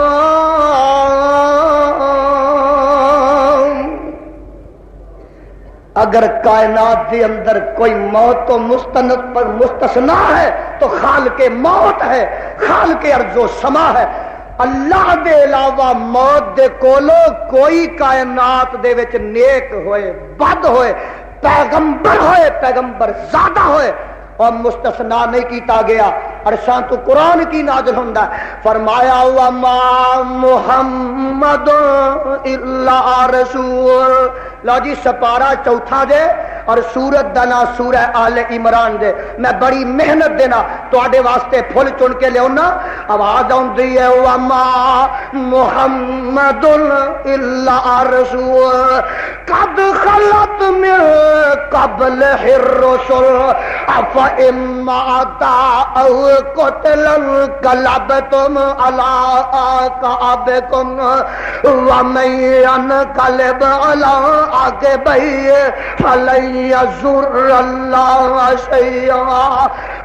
اگر کائنات کے اندر کوئی موت تو مستند پر مستثنا ہے تو خالق موت ہے, خالق ارض و سما ہے. اللہ دے علاوہ موت دے کولو کوئی کائنات دے وچ نیک ہوئے, بد ہوئے, پیغمبر ہوئے, پیغمبر زیادہ ہوئے, اور مستثنا نہیں کیتا گیا. عرشاں تو قرآن کی نازل ہوندا ہے. فرمایا وما محمد الا رسول. لو جی سپارہ چوتھا دے اور سورت دا نام سورہ آل عمران دے. میں بڑی محنت دینا تواڈے واسطے پھل چن کے لیاونا. آواز آندی ہے وما محمد الا رسول قد خلت من قبل الرسل افئن مات او قتل انقلبتم على اعقابكم ومن ينقلب على عقبيه فلن يضر الله شيئا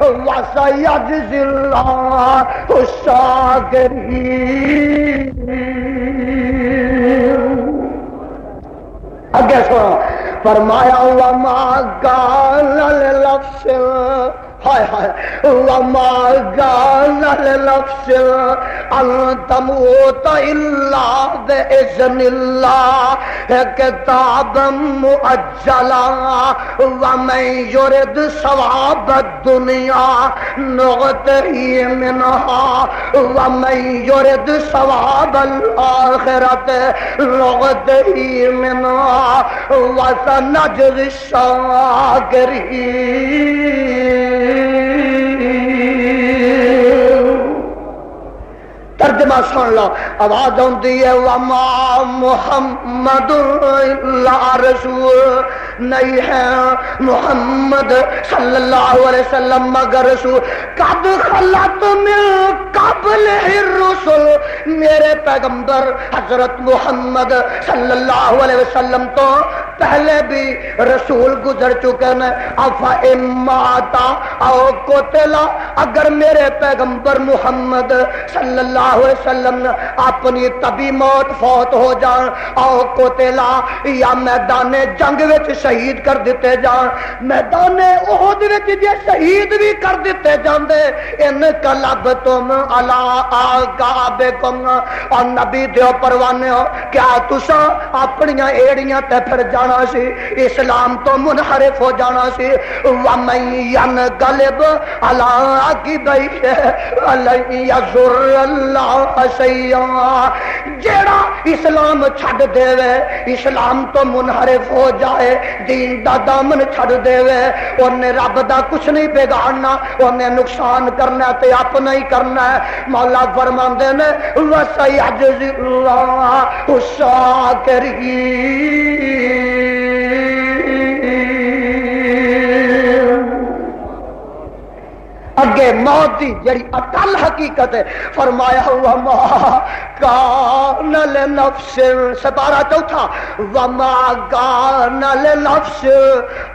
وسيجزي الله الشاكرين. اگے سنو, فرمایا وما قال لنفس ہائے ہائے وما قال لنفس ان تموت الا باذن الله كتابا مؤجلا ومن يرد ثواب الدنيا نؤته منها ومن يرد ثواب الاخره نؤته منها وسنجزي الشاكرين. ترجمہ سن لو, آواز آتی ہے وما محمد الا رسول نہیں ہے محمد صلی اللہ علیہ وسلم مگر رسول قد خلت من قبل الرسل، میرے پیغمبر حضرت محمد صلی اللہ علیہ وسلم تو پہلے بھی رسول گزر چکے ہیں. افا اماتا او قتلا، اگر میرے پیغمبر محمد صلی اللہ علیہ وسلم اپنی طبی موت فوت ہو جان، او قتلا یا میدان جنگ وچ شہید کر دیتے جان، میدان احد وچ جے شہید بھی کر دیتے جاندے، ان قلب تم علی آقابکم، اور نبی دیو پروانے ہو کیا تسا اپنیاں ایڑیاں تے پھر جانا سی، اسلام تو منحرف ہو جانا سی. وَمَن يَنْقَلِبْ عَلَىٰ عَقِبَيْهِ وَلَن يَضُرَّ اللَّهَ شَيْئًا، جیڑا اسلام چھڈ دے وے، اسلام تو منحرف ہو جائے، دین دا دامن چھڈ دے وے، انہیں رب دا کچھ نہیں بگاڑنا، انہیں نقصان کرنا تے اپنا ہی کرنا ہے. مولا فرماندے نے وَسَيَجْزِي اللَّهُ الشَّاكِرِينَ. اگے موت دی جڑی اٹل حقیقت ہے فرمایا وما کان لنفس، سپارہ چوتھا، وما کان لنفس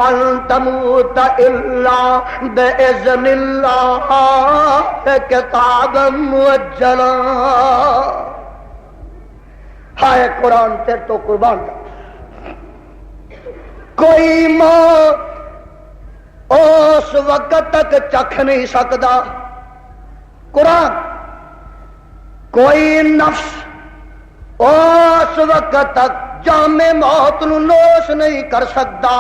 ان تموت الا باذن اللہ کتابا مؤجلا. ہائے قرآن تیرے تو قربان جاؤں، کوئی موت اس وقت تک چکھ نہیں سکتا، قرآن کوئی نفس اس وقت تک جام موت نو نوش نہیں کر سکتا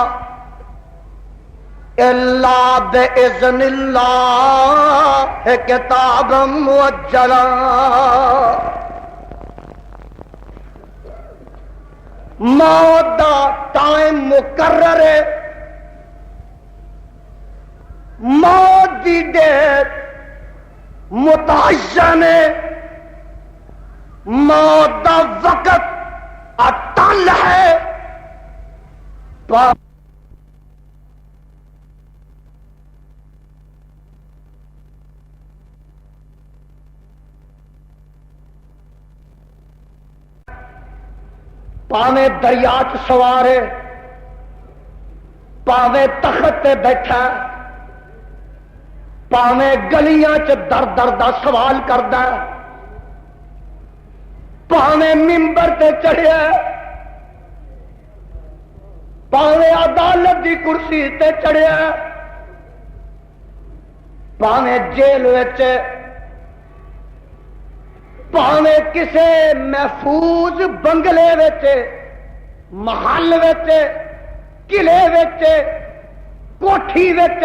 الا باذن اللہ کتاب مؤجلا. موت دا ٹائم مقرر ہے، موت دی ڈیٹ متعین ہے، موت دا وقت اٹل ہے. پاویں دریا چ سوار ہے، پاویں تخت تے بیٹھا، پاویں گلیاں چ در در دا سوال کردا، پاویں ممبر تے چڑھیا، پاویں عدالت دی کرسی تے چڑھیا، پاویں جیل وچ، پاویں کسے محفوظ بنگلے وچ، محل وچ، قلعے وچ، کوٹھی وچ،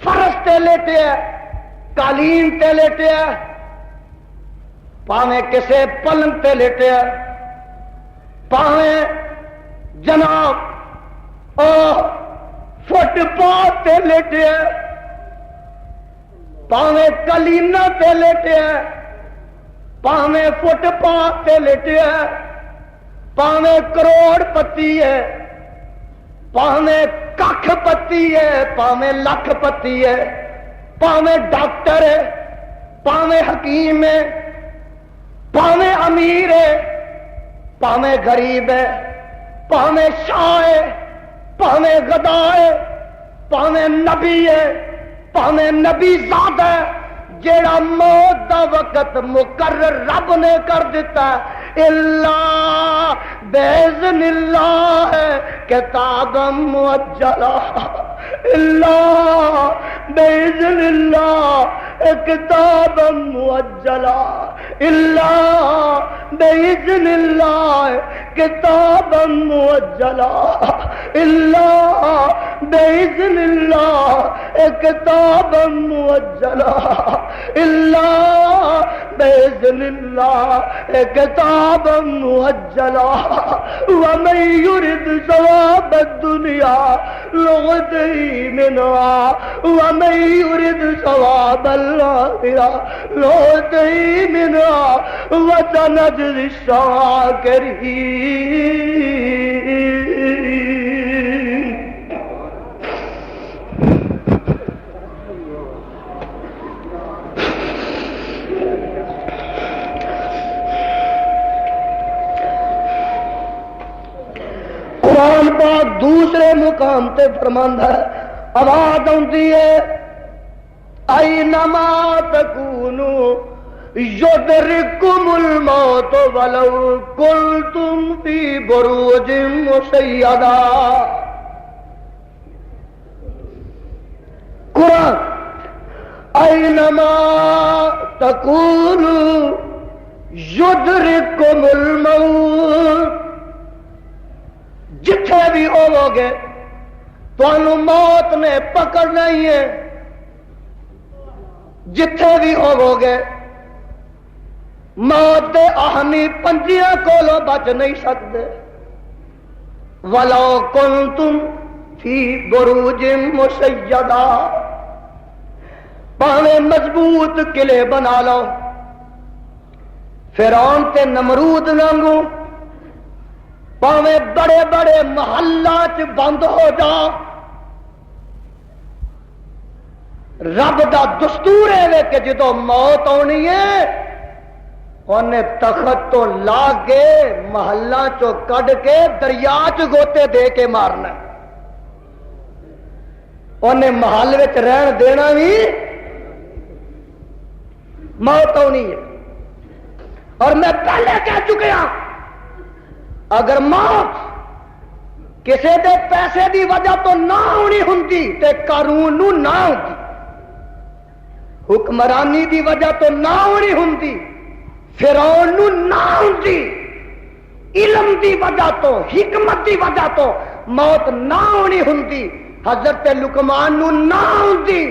فرش تے لیٹے قالین تے لیٹے، پاویں کسے پلنگ تے لیٹے، پاویں جناب فٹ پاتھ تے لیٹے، پاویں کلینا تے لیٹے، پاویں فٹ پاتھ تے لیٹے، پاویں کروڑ پتی ہے، پاویں ککھ پتی ہے، پاویں لکھ پتی ہے، پاویں ڈاکٹر ہے، پاویں حکیم ہے، پاویں امیر ہے، پاویں غریب ہے، پاویں شاہ ہے، پاویں گدا ہے، پاویں نبی ہے، پاویں نبی زاد ہے، جیڑا موت دا وقت مقرر رب نے کر دیتا ہے اللہ باذن اللہ کتاب مؤجلا، اللہ باذن اللہ کتاب مؤجلا، اللہ باذن اللہ کتاب مؤجلا، اللہ باذن اللہ کتاب مؤجلا، اللہ باذن اللہ کتاب مؤجلا. ومن يرد ثواب الدنيا نؤته منها ومن يرد ثواب الآخرة نؤته منها وسنجزي الشاكرين. دوسرے مقام تے فرماندا ہے آواز آتی ہے اینما تکونوا یدرککم الموت ولو کنتم فی بروج مشیدہ. قرآن اینما تکونوا یدرککم الموت، جتھے بھی ہوو گے تانوں موت نے پکڑنا ہی ہے، جتھے بھی ہوو گے موت دے آہنی پنجیاں کولوں بچ نہیں سکتے. وَلَوْ كُنْتُمْ فِي بُرُوجٍ مُشَيَّدَةٍ، پاویں مضبوط قلعے بنا لو فرعون تے نمرود وانگوں، پاویں بڑے بڑے محلہ چ بند ہو جا، رب دا دستور ہے کہ جدو موت آنی ہے انہیں تخت تو لا کے محلہ چو کڈ کے دریا چ گوتے دے کے مارنا، انہیں محل وچ رہن دینا بھی، موت آنی ہے. اور میں پہلے کہہ چکیا اگر موت کسی دے پیسے دی وجہ تو نہ ہونی ہوندی تے قارون نو نہ ہوندی، حکمرانی دی وجہ تو نہ ہونی ہوندی فرعون نو نہ ہوندی، علم دی وجہ تو حکمت دی وجہ تو موت نہ ہونی ہوندی، حضرت لقمان نو نہ ہوندی،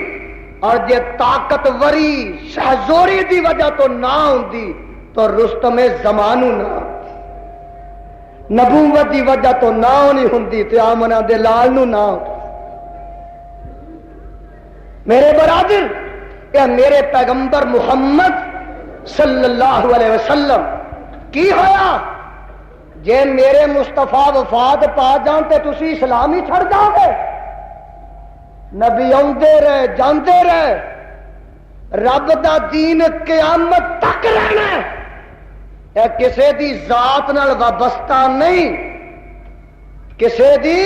اور جے طاقتوری شہزوری دی وجہ تو نہ ہوندی تو رستم زمانو نہ ہوندی، نبوت دی وجہ تو نہ ہونی ہوندی تے آمنہ دے لال نو نہ ہوندی. میرے برادر، یہ میرے پیغمبر محمد صلی اللہ علیہ وسلم کی ہویا جے میرے مصطفیٰ وفات پا جان تے تسی اسلام ہی چھڑ جاؤ گے؟ نبی آندے رہے جاندے رہے، رب دا دین قیامت تک رہنا ہے، اے کسے دی ذات نال وابستہ نہیں، کسے دی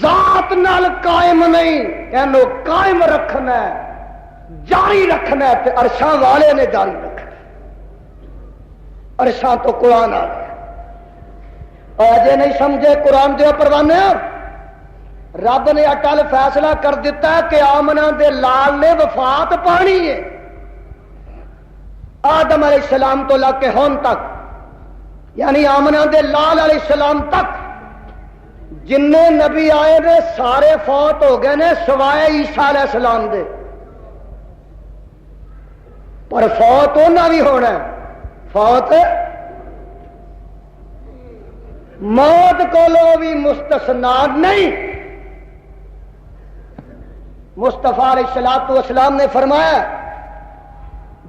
ذات نال قائم نہیں، اینو قائم رکھنا ہے، جاری رکھنا ہے، تے عرشاں والے نے جاری رکھنا ہے. عرشاں تو قرآن آ گیا. اجے نہیں سمجھے قرآن دے پروانے، رب نے اٹل فیصلہ کر دیتا ہے کہ آمنہ دے لال نے وفات پانی ہے. آدم علیہ السلام تو لگ کے ہون تک، یعنی آمنہ دے لال علیہ السلام تک جننے نبی آئے نے سارے فوت ہو گئے نے سوائے عیسیٰ علیہ السلام دے، پر فوت ہونا بھی ہونا ہے. فوت موت کو لو بھی مستثنا نہیں. مصطفیٰ علیہ السلام نے فرمایا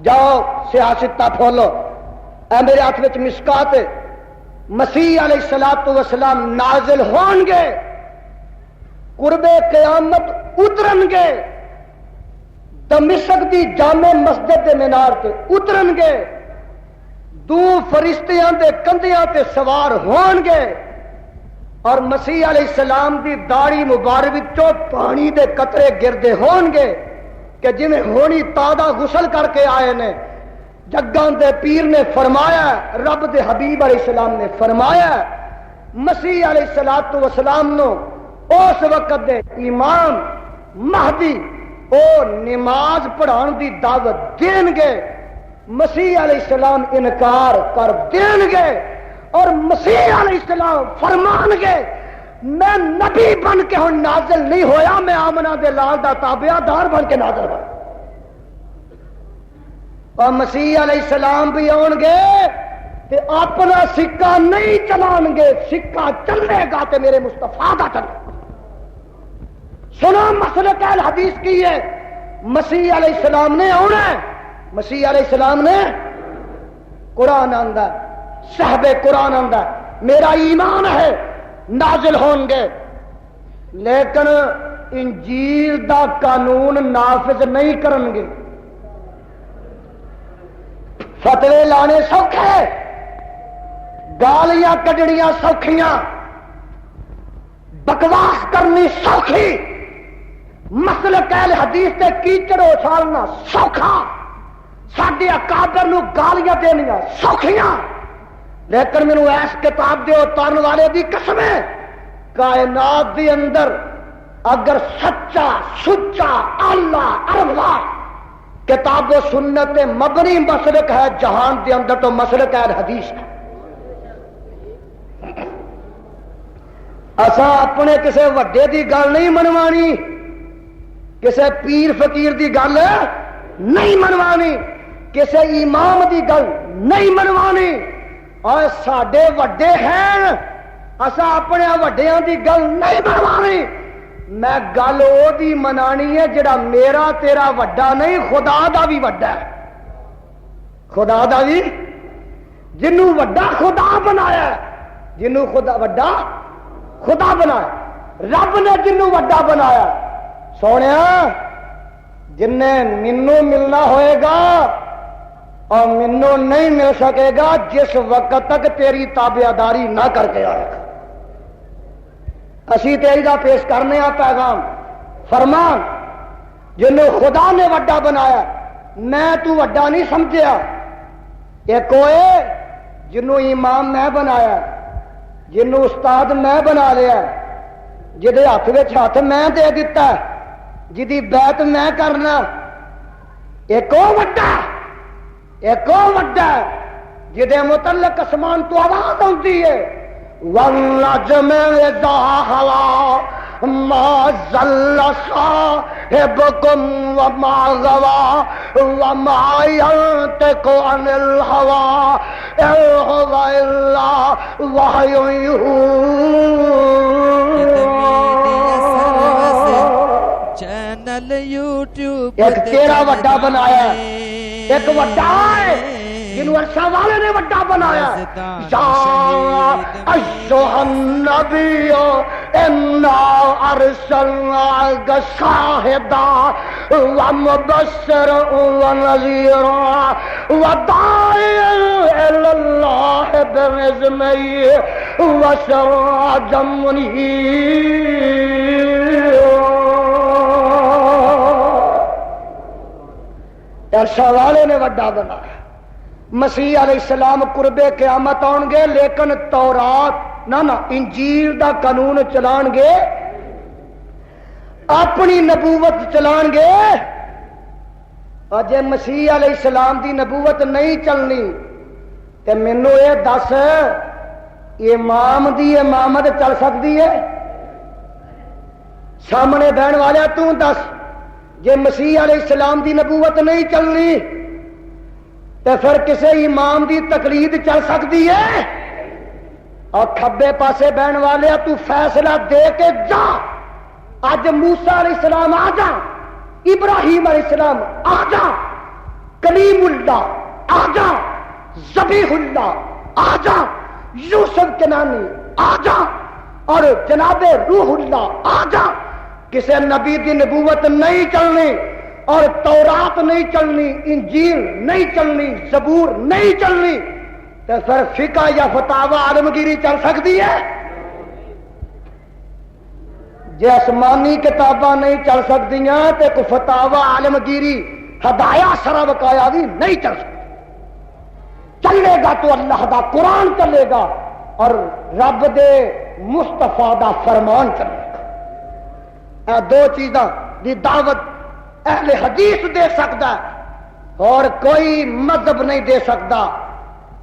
جاؤ سیاستہ پھولو، اے میرے ہاتھ وچ مسکات، مسیح علیہ السلام نازل ہون گے، قرب قیامت اترن گے، دمشق دی جامع مسجد دے مینار تے اترن گے، دو فرشتیاں دے کندھیاں تے سوار ہون گے، اور مسیح علیہ السلام دی داڑھی مبارک وچوں پانی دے قطرے گردے ہون گے کہ جویں ہونی تازہ غسل کر کے آئے نے. جگاں دے پیر نے فرمایا، رب دے حبیب علیہ السلام نے فرمایا، مسیح علیہ السلام نو اس وقت دے امام مہدی او نماز پڑھان دی دعوت دین گے، مسیح علیہ السلام انکار کر دین گے، اور مسیح علیہ السلام فرمان گے میں نبی بن کے ہوں نازل نہیں ہویا، میں آمنہ دے لال دا تابعہ دار بن کے نازل ہوا. اور مسیح علیہ السلام بھی آن گے تے اپنا سکہ نہیں چلان گے، سکہ چلے گا تے میرے مصطفیٰ دا چلے گا. سنو مسلک اہل حدیث کی ہے، مسیح علیہ السلام نے آنا ہے، مسیح علیہ السلام نے قرآن آندا، صاحب قرآن آندا، میرا ایمان ہے نازل ہون گے، لیکن انجیل دا قانون نافذ نہیں کرن گے. فتوے لانے سوکھے، گالیاں کڈڑیاں سوکھیاں، بکواس کرنی سوکھی، مسلک اہل حدیث تے کیچڑ اچھالنا سوکھا، ساڈے اکابر نو گالیاں دینیاں سوکھیاں، لیکن مینوں ایس کتاب دیو تن والے دی قسم ہے، کائنات دی اندر اگر سچا سچا اللہ اروا کتاب و سنت مبنی مسلک ہے جہان دے اندر تو مسلک اہل حدیث ہے۔ اساں اپنے کسے وڈے دی گل نہیں منوانی، کسے پیر فقیر دی گل نہیں منوانی، کسے امام دی گل نہیں منوانی، اور ساڈے وڈے ہیں اساں اپنے وڈیاں دی گل نہیں منوانی۔ میں گل او دی منانی ہے جڑا میرا تیرا وڈا نہیں، خدا دا بھی وڈا ہے، خدا دا بھی، جنوں وڈا خدا بنایا ہے، جنوں خدا وڈا خدا بنایا، رب نے جنوں وڈا بنایا۔ سونیا جن نے منو ملنا ہوئے گا اور منو نہیں مل سکے گا جس وقت تک تیری تابعداری نہ کر کے آئے گا۔ اسی تیری دا پیش کرنے آ پیغام فرمان، جنوں خدا نے وڈا بنایا، میں تو وڈا نہیں سمجھیا۔ ایک ہوئے جنوں امام میں بنایا، جنوں استاد میں بنا لیا، جدے ہاتھ وچ ہاتھ میں دے دیتا، جدی بیعت میں کرنا، ایک او وڈا، ایک او وڈا جدے متعلق اسمان تو آواز آتی ہے، والنجم اذا ہوا ما ضل صاحبکم وما غوى وما ينطق عن الهوى ان هو الا وحی چینل یوٹیوب ایک تیرا وڈا بنایا، ایک وڈا ہے جنہوں عرشہ والے نے وڈا بنایا۔ یا ایھا النبی انا ارسلناک شاہدا ومبشرا ونذیرا وداعیا الی اللہ باذنہ وسراجا منیرا۔ عرشہ والے نے وڈا بنایا۔ مسیح علیہ السلام قرب قیامت آن گے، لیکن تورات نہ انجیل دا قانون چلان گے، اپنی نبوت چلان گے۔ اور جے مسیح علیہ السلام دی نبوت نہیں چلنی تے مینو یہ دس، امام دی امامت چل سکتی ہے؟ سامنے بہن والا تو دس، جے مسیح علیہ السلام دی نبوت نہیں چلنی تو پھر کسے امام دی تقلید چل سکتی ہے؟ اور کھبے پاسے بہن والے تو فیصلہ دے کے جا، اج موسیٰ علیہ السلام آ جا، ابراہیم علیہ السلام آ جا، کلیم اللہ آ جا، ذبیح اللہ آ جا، یوسف کنانی آ جا، اور جناب روح اللہ آ جا۔ کسے نبی دی نبوت نہیں چلنی اور تورات نہیں چلنی، انجیل نہیں چلنی، زبور نہیں چلنی، تو پھر فقہ یا فتاوی عالمگیری چل سکتی ہے؟ جے آسمانی کتاباں نہیں چل سکتیاں تو کوئی فتاوی عالمگیری ہدایا سرا بقایا بھی نہیں چل سکتی۔ چلے گا تو اللہ دا قرآن چلے گا اور رب دے مصطفیٰ دا فرمان چلے گا۔ اے دو چیزاں دی دعوت اہل حدیث دے سکتا ہے اور کوئی مذہب نہیں دے سکتا،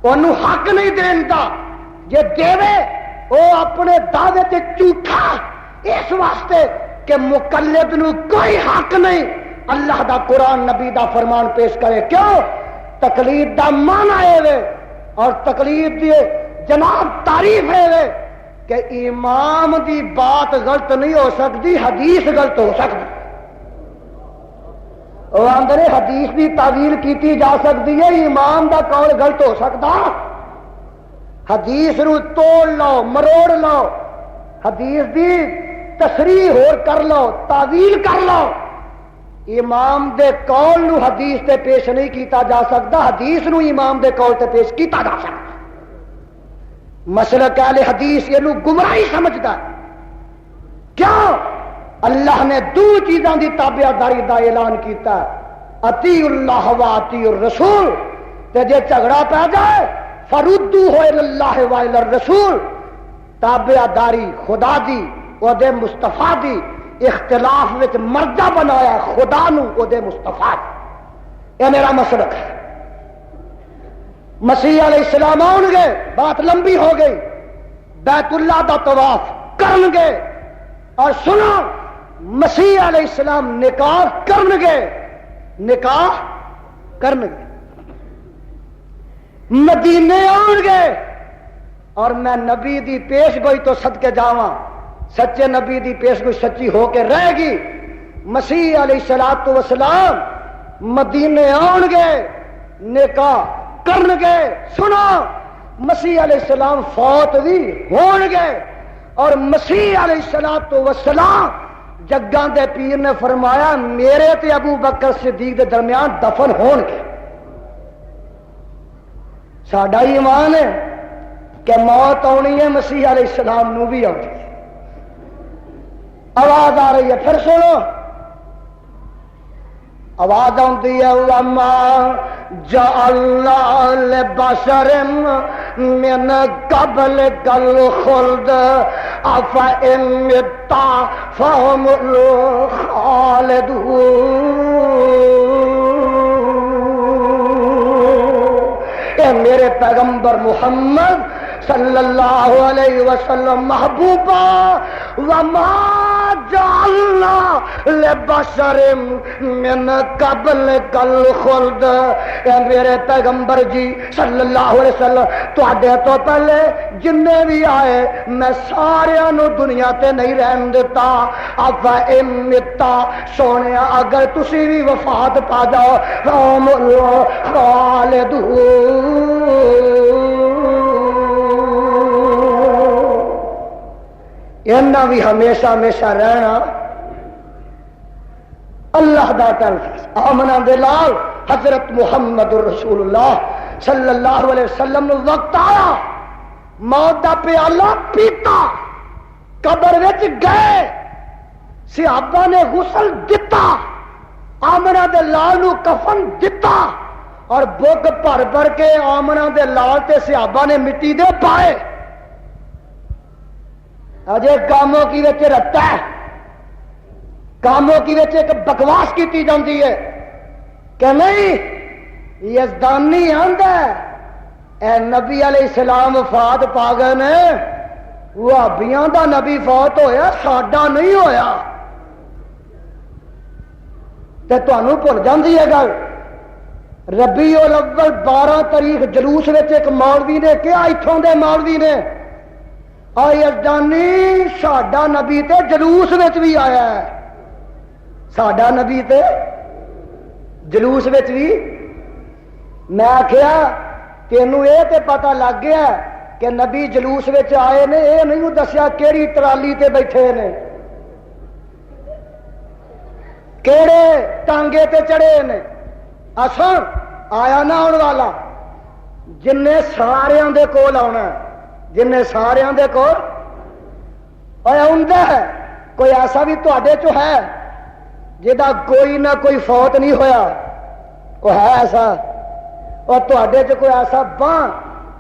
انہوں حق نہیں دیندا، جے دیوے وہ اپنے دعوے تے جھوٹا، اس واسطے کہ مقلد نو کوئی حق نہیں اللہ دا قرآن نبی دا فرمان پیش کرے۔ کیوں؟ تقلید دا معنی ہے اور تقلید دی جناب تعریف ہے کہ امام دی بات غلط نہیں ہو سکتی، حدیث غلط ہو سکتی۔ اندر حدیث دی تعویل کیتی جا سکتی ہے، امام دا قول غلط ہو سکتا۔ حدیث نو توڑ لو، مروڑ لو، حدیث دی تصریح ہور کر لو، تعویل کر لو، امام دے قول نو حدیث تے پیش نہیں کیتا جا سکتا، حدیث نو امام دے قول تے پیش کیتا جا سکتا۔ مسلک اہل حدیث یہ گمراہی سمجھتا ہے، کیوں؟ اللہ نے دو چیزاں دی تابعداری دا اعلان کیتا ہے، اطیع اللہ و اطیع الرسول، تے جے جھگڑا پہ جائے فردوہ الی اللہ و الی الرسول، تابعداری خدا دی او دے مصطفیٰ دی، اختلاف وچ مردہ بنایا خدا نو او دے مصطفیٰ، یہ میرا مسلک ہے۔ مسیح علیہ السلام آؤ گے، بات لمبی ہو گئی، بیت اللہ دا طواف کرن گے، اور سنو مسیح علیہ السلام نکاح کرن گے، نکاح کرن گے، مدینے آؤ گے، اور میں نبی دی پیش گوئی تو صدقے جاواں، سچے نبی دی پیش گوئی سچی ہو کے رہے گی۔ مسیح علیہ السلام مدینے آؤ گے، نکاح کرن گے، سنو مسیح علیہ السلام فوت بھی ہون گے، اور مسیح علیہ السلام جگاں دے پیر نے فرمایا میرے تے ابو بکر صدیق دے درمیان دفن ہون گے۔ ساڈا ایمان ہے کہ موت آنی ہے، مسیح علیہ السلام نو بھی آنی ہے۔ آواز آ رہی ہے، پھر سنو آواز آتی ہے، وَمَا جَعَلْنَا لِبَشَرٍ مِّن قَبْلِكَ الْخُلْدَ أَفَإِن مِّتَّ فَهُمُ الْخَالِدُونَ۔ اے میرے پیغمبر محمد صلی اللہ علیہ وسلم محبوبہ، وَمَا جَعَلْنَا لِبَشَرٍ مِّن قَبْلِكَ الْخُلْدَ، اے میرے پیغمبر جی صلی اللہ علیہ وسلم تواڈے تو پہلے جننے بھی آئے میں ساریاں نو دنیا تے نہیں رہن دیتا۔ اَفَإِن مِّتَّ، سونے اگر تسی بھی وفات پا جاؤ فَهُمُ الْخَالِدُونَ، اینا بھی ہمیشہ ہمیشہ رہنا اللہ دا طرف۔ آمنہ دلال حضرت محمد رسول اللہ صلی اللہ علیہ وسلم نے وقت آیا موت دا پیالہ پیتا، قبر وچ گئے، صحابہ نے غسل دتا، آمنہ دلال نو کفن دتا، اور بگ بھر بھر کے آمنہ دلال تے صحابہ نے مٹی دے پائے۔ اجے کاموں کی وچ رتا ہے، کاموں کی وچ ایک بکواس کی جاتی ہے کہ نہیں یزدانی آندا ہے اے نبی علیہ السلام وفات پا گئے نے، وہابیاں دا نبی فوت ہویا ساڈا نہیں ہویا، تے تانوں بھل جاندی ہے گل۔ ربیع الاول 12 تاریخ جلوس وچ ایک مولوی نے کہا، اتھوں دے مولوی نے، اور یزدانی ساڈا نبی تے جلوس وچ بھی آیا ہے، ساڈا نبی تے جلوس وچ بھی۔ میں آخیا تینوں یہ تے پتہ لگ گیا کہ نبی جلوس وچ آئے نے، یہ نہیں دسیا کیڑی ٹرالی تے بیٹھے نے، کیڑے ٹانگے تے چڑھے نے۔ اساں آیا نہ آن والا جن ساریاں دے کول آنا، جن ساریاں دے کول آندا ہے، کوئی ایسا بھی تواڈے چ ہے جہاں کوئی نہ کوئی فوت نہیں ہویا؟ وہ ہے ایسا؟ اور تواڈے چ کوئی ایسا باں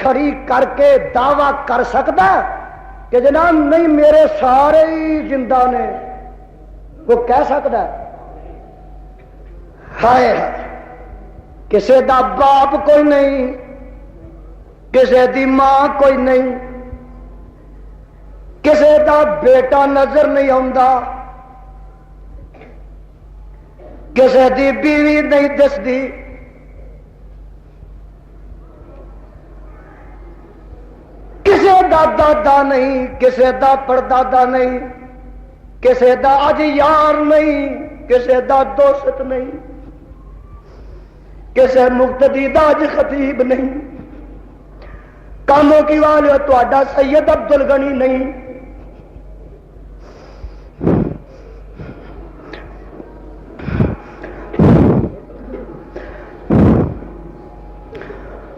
کھڑی کر کے دعویٰ کر سکتا کہ جناب نہیں میرے سارے ہی زندہ نے؟ وہ کہہ سکتا ہے؟ ہائے کسے دا باپ کوئی نہیں، کسے دی ماں کوئی نہیں، کسے دا بیٹا نظر نہیں آندا، کسے دی بیوی نہیں دسدی، کسے دا دادا نہیں، کسے دا پردادا نہیں، کسے دا اج یار نہیں، کسے دا دوست نہیں، کسے مقتدی دا اج خطیب نہیں، کاموں کی والے تہاڈا سید عبد الغنی نہیں،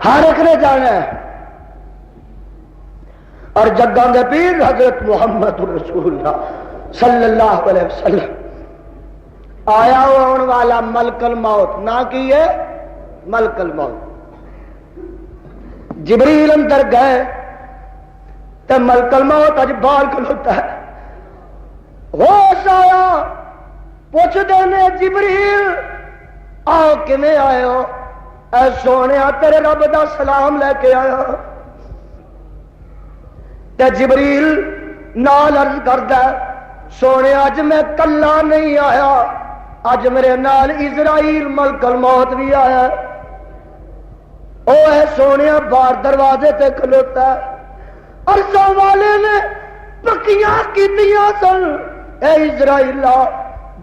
ہر ایک نے جانا ہے۔ اور جگاں دے پیر حضرت محمد رسول اللہ صلی اللہ علیہ وسلم آیا ہونے والا ملک الموت نہ کی ہے ملک الموت جبریل اندر گئے تو ملک الموت اج باہر کھلوتا ہے ہوش آیا پوچھ دینے جبریل آؤ کنے آئے ہو اے سونے تیرے رب دا سلام لے کے آیا تے جبریل نال عرض کردا سونے اج میں کلا نہیں آیا اج میرے نال اسرائیل ملک الموت بھی آیا او ہے سونے باہر دروازے تے کھلوتا ہے عرصوں والے نے پکیاں کیتیاں سن اے اسرائیلا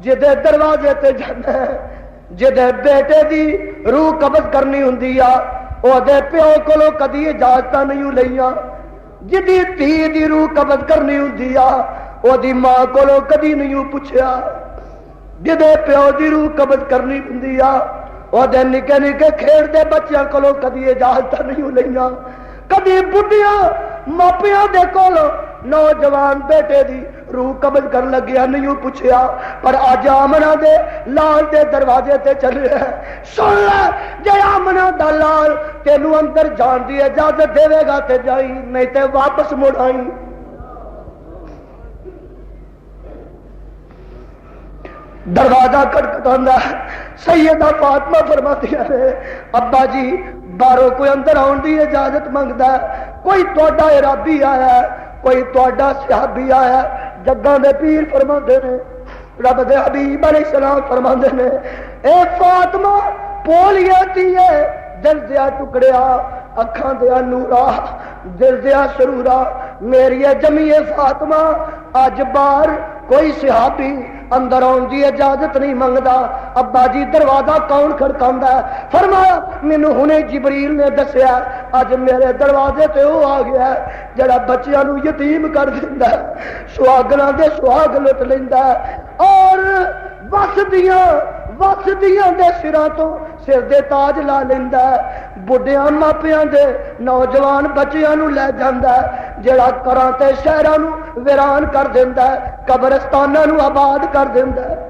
جدے دروازے تے جانا ہے جدے بیٹے دی روح قبض کرنی ہوندی آ او دے پیو کولو کدی اجازت نہیں لئیاں جدی دھی دی روح قبض کرنی ہوندی آ او دی ماں کولو کدی نہیں پوچھیا جدے پیو دی روح قبض کرنی ہوندی آ او دے نکے نکے کھیڑ دے بچیاں کولو کدی اجازت نہیں لئیاں کدی بڈھیاں ماپیاں دے کولو نوجوان بیٹے دی روح قبض کر لگیا نہیں پوچھیا پر آج آمنہ دے لال دے دروازے تے چلے ہیں سن لے جے آمنہ دا لال تینو اندر جان دی اجازت دے گا تے جائی نہیں تے واپس مڑ آئی دروازہ کھٹکھٹاندا ہے سیدہ فاطمہ فرماتی ہے ابا جی باہروں کوئی اندر آن دی اجازت منگدا ہے کوئی تہاڈا ارادی آیا ہے کوئی تہاڈا صحابی آیا ہے جگاں دے پیر فرماندے نے رب دے حبیب علیہ السلام فرماندے نے اے فاطمہ پولیے تیے دل دیا ٹکڑیا اکھاں دیا نورا دل دیا سرورا میری جمیع فاطمہ اج باہر کوئی صحابی اندر آن دی اجازت نہیں منگدا ابا جی دروازہ کون کھڑکاندا ہے فرمایا مینوں ہنے جبریل نے دسیا اج میرے دروازے تے وہ آ گیا ہے جڑا بچیاں نو یتیم کر دیندا ہے سہاگناں دے سہاگ لٹ لیندا ہے اور وسدیاں دے سراں تو سر دے تاج لا لیندا ہے بڈھیاں ماپیاں دے نوجوان بچیاں نو لے جاندا ہے جڑا کراں تے شہراں نو ویران کر دیندا ہے قبرستاناں نو آباد کر دیندا ہے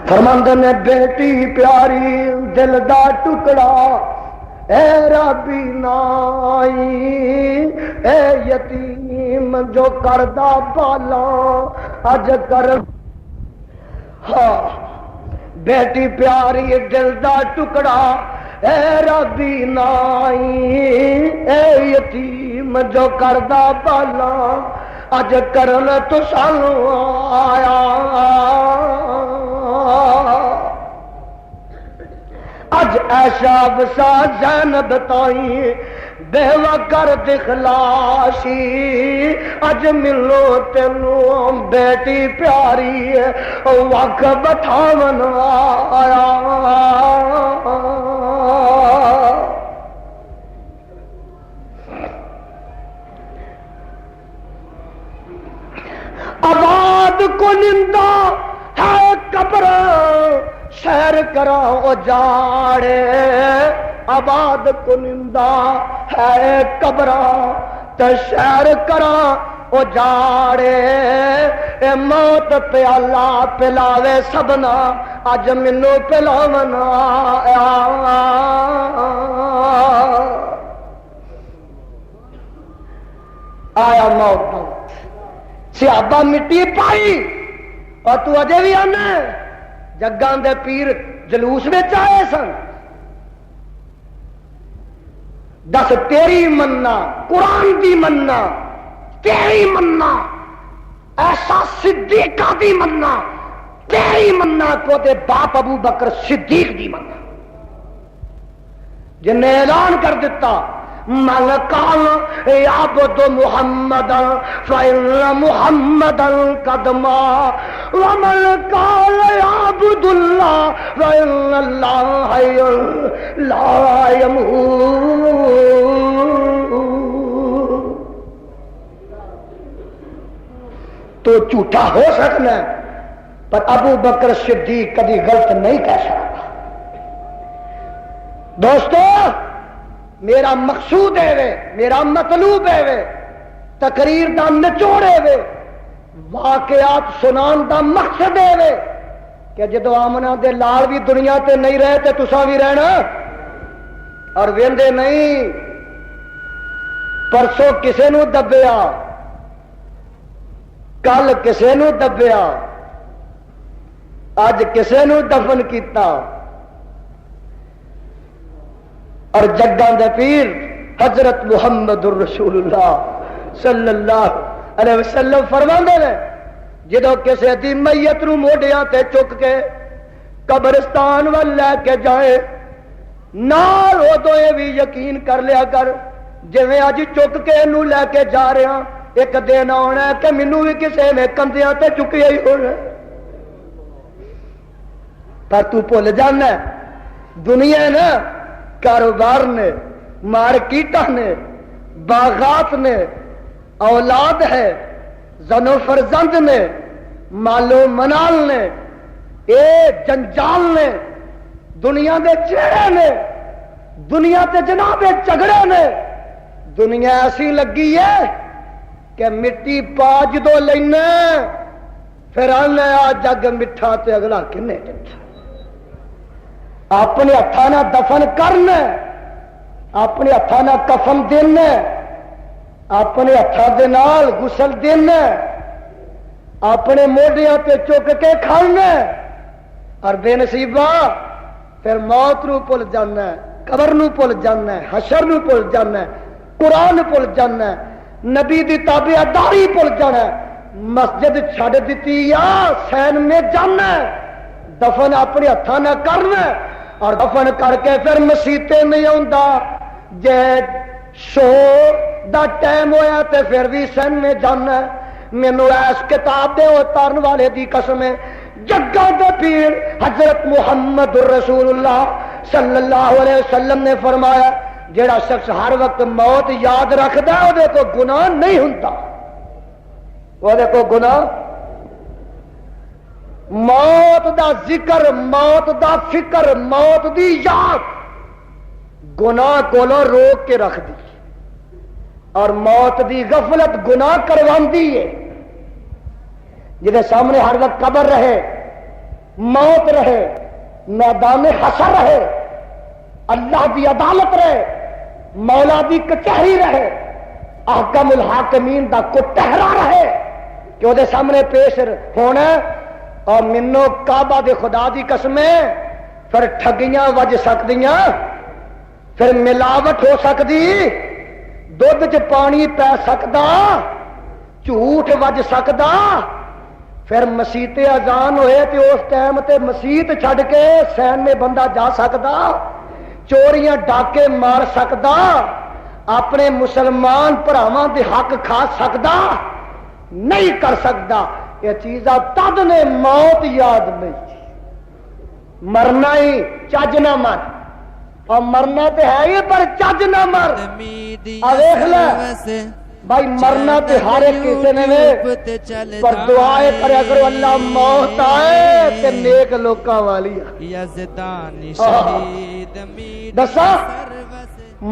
فرماندے نے بیٹی پیاری دل دا ٹکڑا اے ربی نائی اے یتیم جو کردا بالا اج کر ہاں بیٹی پیاری دل دا ٹکڑا اے ربی نائی اے یتیم جو کردا بالا اج کرن تو سانو آیا اج ایشا وسا زینب تائی بیوہ کر دکھلاشی اج ملو تینو بیٹی پیاری وقت بٹھاون آیا آباد کو نندا ہے قبر سیر کرا جاڑے آباد کنندہ ہے قبرہ تے سیر کرا جاڑے اے موت پیالہ پلاوے سبنا اج مینوں پلاونا آیا موت صحابہ مٹی پائی اور تو اجے بھی آنا جگاں دے پیر جلوس میں آئے سن دس تیری مننا قرآن دی مننا تیری مننا ایسا صدیقہ دی مننا تیری مننا تو دے باپ ابو بکر صدیق دی مننا جن نے اعلان کر دیتا من قال يعبد محمدا فإن محمدا قد مات ومن قال يعبد الله فإن الله حي لا يموت تو جھوٹا ہو سکنا پر ابو بکر صدیق کبھی غلط نہیں کہہ سکتا دوستو میرا مقصود ہے وے، میرا مطلوب ہے وے، تقریر دا نچوڑے وے، واقعات سنان دا مقصد ہے وے کہ جدو آمنا دے لال بھی دنیا تے نہیں رہے تے تساں بھی رہنا، اور ویندے نہیں۔ پرسوں کسے نو دبیا، کل کسے نو دبیا، اج کسے نو دفن کیتا، اور جگاں دے پیر حضرت محمد الرسول اللہ صلی اللہ علیہ وسلم فرماندے نے جدو کسے دی میت نو موڈیاں تے چک کے قبرستان وال لے کے جائے، نال ادو یہ بھی یقین کر لیا کر جویں اج چک کے اینو لے کے جا رہا، ایک دن آنا ہے کہ مینوں بھی کسے نے کندھیاں تے چکیا ہی ہونا، پر تو بھول جانا دنیا نا کاروبار نے، مارکیٹاں نے، باغات نے، اولاد ہے، زن و فرزند نے، مال و منال نے، اے جنجال نے، دنیا دے چہرے نے، دنیا تے جناب جھگڑے نے، دنیا ایسی لگی ہے کہ مٹی پا جدو لینا پھر آنا آ جگ مٹھا تے اگلا کنے ڈٹھا، اپنے ہاتھاں دفن کرنا، اپنے ہاتھاں کفن دینا، اپنے ہاتھاں دے نال غسل دینا، اپنے موڈیاں تے چک کے کھانا، اور بے نصیبا پھر موت نو بھول جانا ہے، قبر نو بھول جانا ہے، حشر نو بھول جانا ہے، قرآن بھول جانا ہے، نبی دی تابعداری بھول جانا ہے، مسجد چھڈ دیتی یا سین میں جانا ہے، دفن اپنے ہاتھاں نہ کرنا ہے، اور دفن کر کے پھر مسیتے نہیں آتا، جے شو دا ٹائم ہویا تے پھر بھی سین میں جانا ہے۔ مینوں اس کتاب دے اتارن والے دی قسم ہے، جگہ دے پیر حضرت محمد رسول اللہ صلی اللہ علیہ وسلم نے فرمایا جیڑا شخص ہر وقت موت یاد رکھدا ہے وہ کو گناہ نہیں ہوندا، وہ کو گناہ، موت دا ذکر، موت دا فکر، موت دی یاد گناہ کولوں روک کے رکھ دی، اور موت دی غفلت گناہ کرواندی ہے۔ جدے سامنے ہر وقت قبر رہے، موت رہے، میدان حشر رہے، اللہ دی عدالت رہے، مولا دی کچہری رہے، احکم الحاکمین دا کٹہرا رہے کہ وہ سامنے پیش ہونا، اور منو کعبہ دے خدا دی قسمیں پھر ٹھگیاں وج سکدیاں، پھر ملاوٹ ہو سکتی، دودھ چ پانی پی سکتا، جھوٹ وج سکتا، پھر مسیت اذان ہوئے تو اس ٹائم تے مسیت چھڈ کے سین میں بندہ جا سکتا، چوریاں ڈاکے مار سکتا، اپنے مسلمان بھراواں دے حق کھا سکتا، نہیں کر سکتا۔ یہ چیزاں تد نے موت یاد نہیں، مرنا ہی چج نہ مر، اور مرنا تے ہے ہی پر چج نہ مر۔ دیکھ لے بھائی مرنا تے ہر ایک کسی نے پر دعائے کرے اگر اللہ موت آئے تے نیک لوکاں والی دسا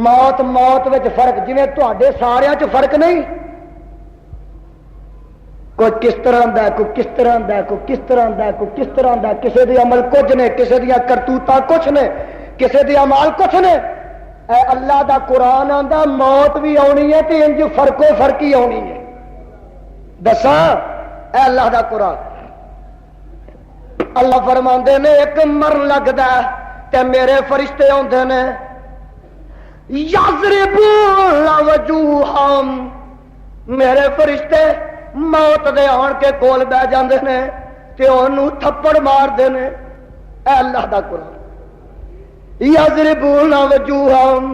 موت موت وچ فرق جویں تواڈے ساریاں چ فرق نہیں، کوئی کس طرح دا ہے، کوئی کس طرح دا ہے، کوئی کس طرح دا ہے، کوئی کس طرح دا ہے، کسی دے عمل کچھ نے، کسی دیاں کرتوتاں کچھ نے، کسی دے اعمال کچھ نے۔ اے اللہ دا قرآن آندا موت بھی آنی ہے تے انج فرقو فرقی آنی ہے، دساں اے اللہ دا قرآن۔ اللہ فرماندے نے ایک مر لگدا ہے تے میرے فرشتے آندے نے یضربون وجوہہم، میرے فرشتے موت دے آن کے کول بہ جاندے نے تے اونوں تھپڑ مار دے نے۔ اے اللہ دا قرآن، یضربون وجوہہم،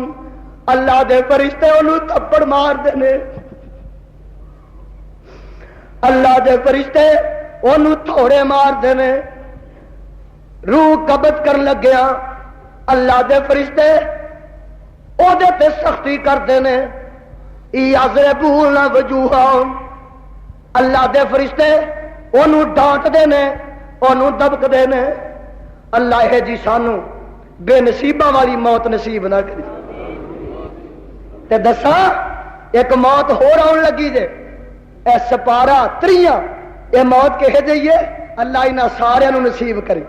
اللہ دے فرشتے اونوں تھپڑ مار دے نے، اللہ دے فرشتے اونوں تھوڑے مار دے نے۔ روح قبض کر لگیا اللہ دے فرشتے او دے تے سختی کردے نے، یضربون وجوہہم، اللہ دے فرشتے انہوں ڈانٹ دے نے، انہوں دبک دے نے۔ اللہ ہے جی سانو بے نصیبہ والی موت نصیب نہ کری، تے دساں ایک موت ہور آن لگی جے، اے سپارہ تریاں، اے موت کہے جائیے اللہ انہاں سارے نو نصیب کرے۔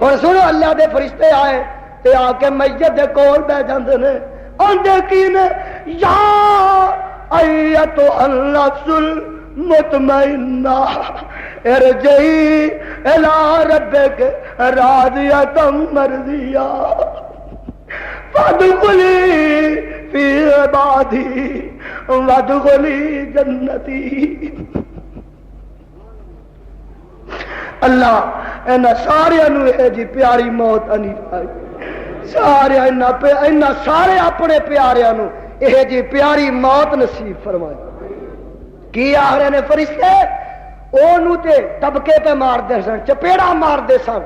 ہن سنو اللہ دے فرشتے آئے تے آ کے میت دے کول بیٹھ جاندے نے، آندے کی نے یا ایتو النفس المطمئنہ ارجعی الی ربک راضیۃ مرضیہ فادخلی فی عبادی وادخلی جنتی۔ اللہ اینا سارے انو اے جی پیاری موت انی آئی، سارے اینا سارے اپنے پیارے انو اے جی پیاری موت نصیب فرمائے۔ کی آخرے نے فرشتے اونو تے دبکے پہ مار دے سن، چپیڑا مار دے سن،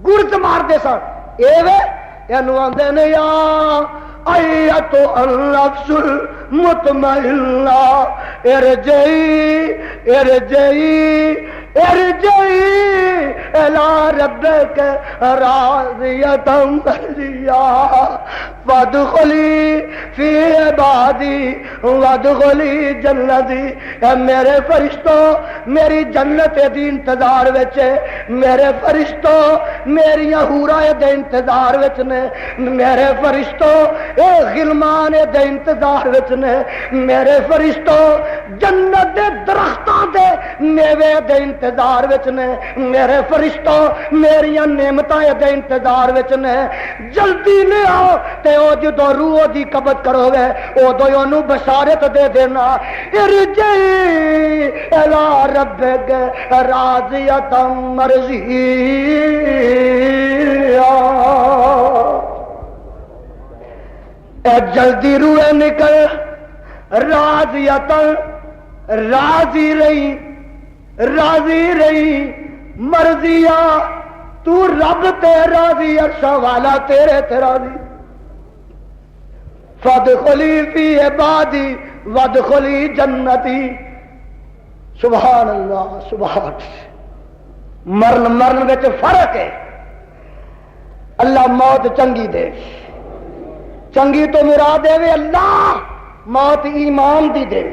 گرز مار دے سن، ایوے اینو آندے نے یا ایتو النفس المطمئنہ ارجعی ارجعی ارجعی الی ربک راضیۃ مرضیہ وادخلی فی عبادی وادخلی جنتی۔ اے میرے فرشتوں میری جنت دی انتظار وچ، میرے فرشتوں میری حوراں دے انتظار وچ نے، میرے فرشتوں اے غلمان دے انتظار وچ نے، میرے فرشتوں جنت دے درختاں دے میوے دے انتظار وچ نے، میرے فرشتوں میری نعمتاں دے انتظار وچ نے۔ جلدی لے آؤ تے او جدو روح دی قبض کرو گے ادو اونوں بشارت دے دینا ارجعی الی ربک راضیۃ مرضیہ۔ اے جلدی روح نکل، راضیۃ راضی رہی، راضی رہی مرضیہ، تو رب تے راضی عرش والا تیرے تے راضی۔ فادخلی فی عبادی وادخلی جنتی۔ سبحان اللہ سبحان اللہ۔ مرن وچ فرق ہے۔ اللہ موت چنگی دے، چنگی تو مراد دے اللہ موت ایمان دی دے،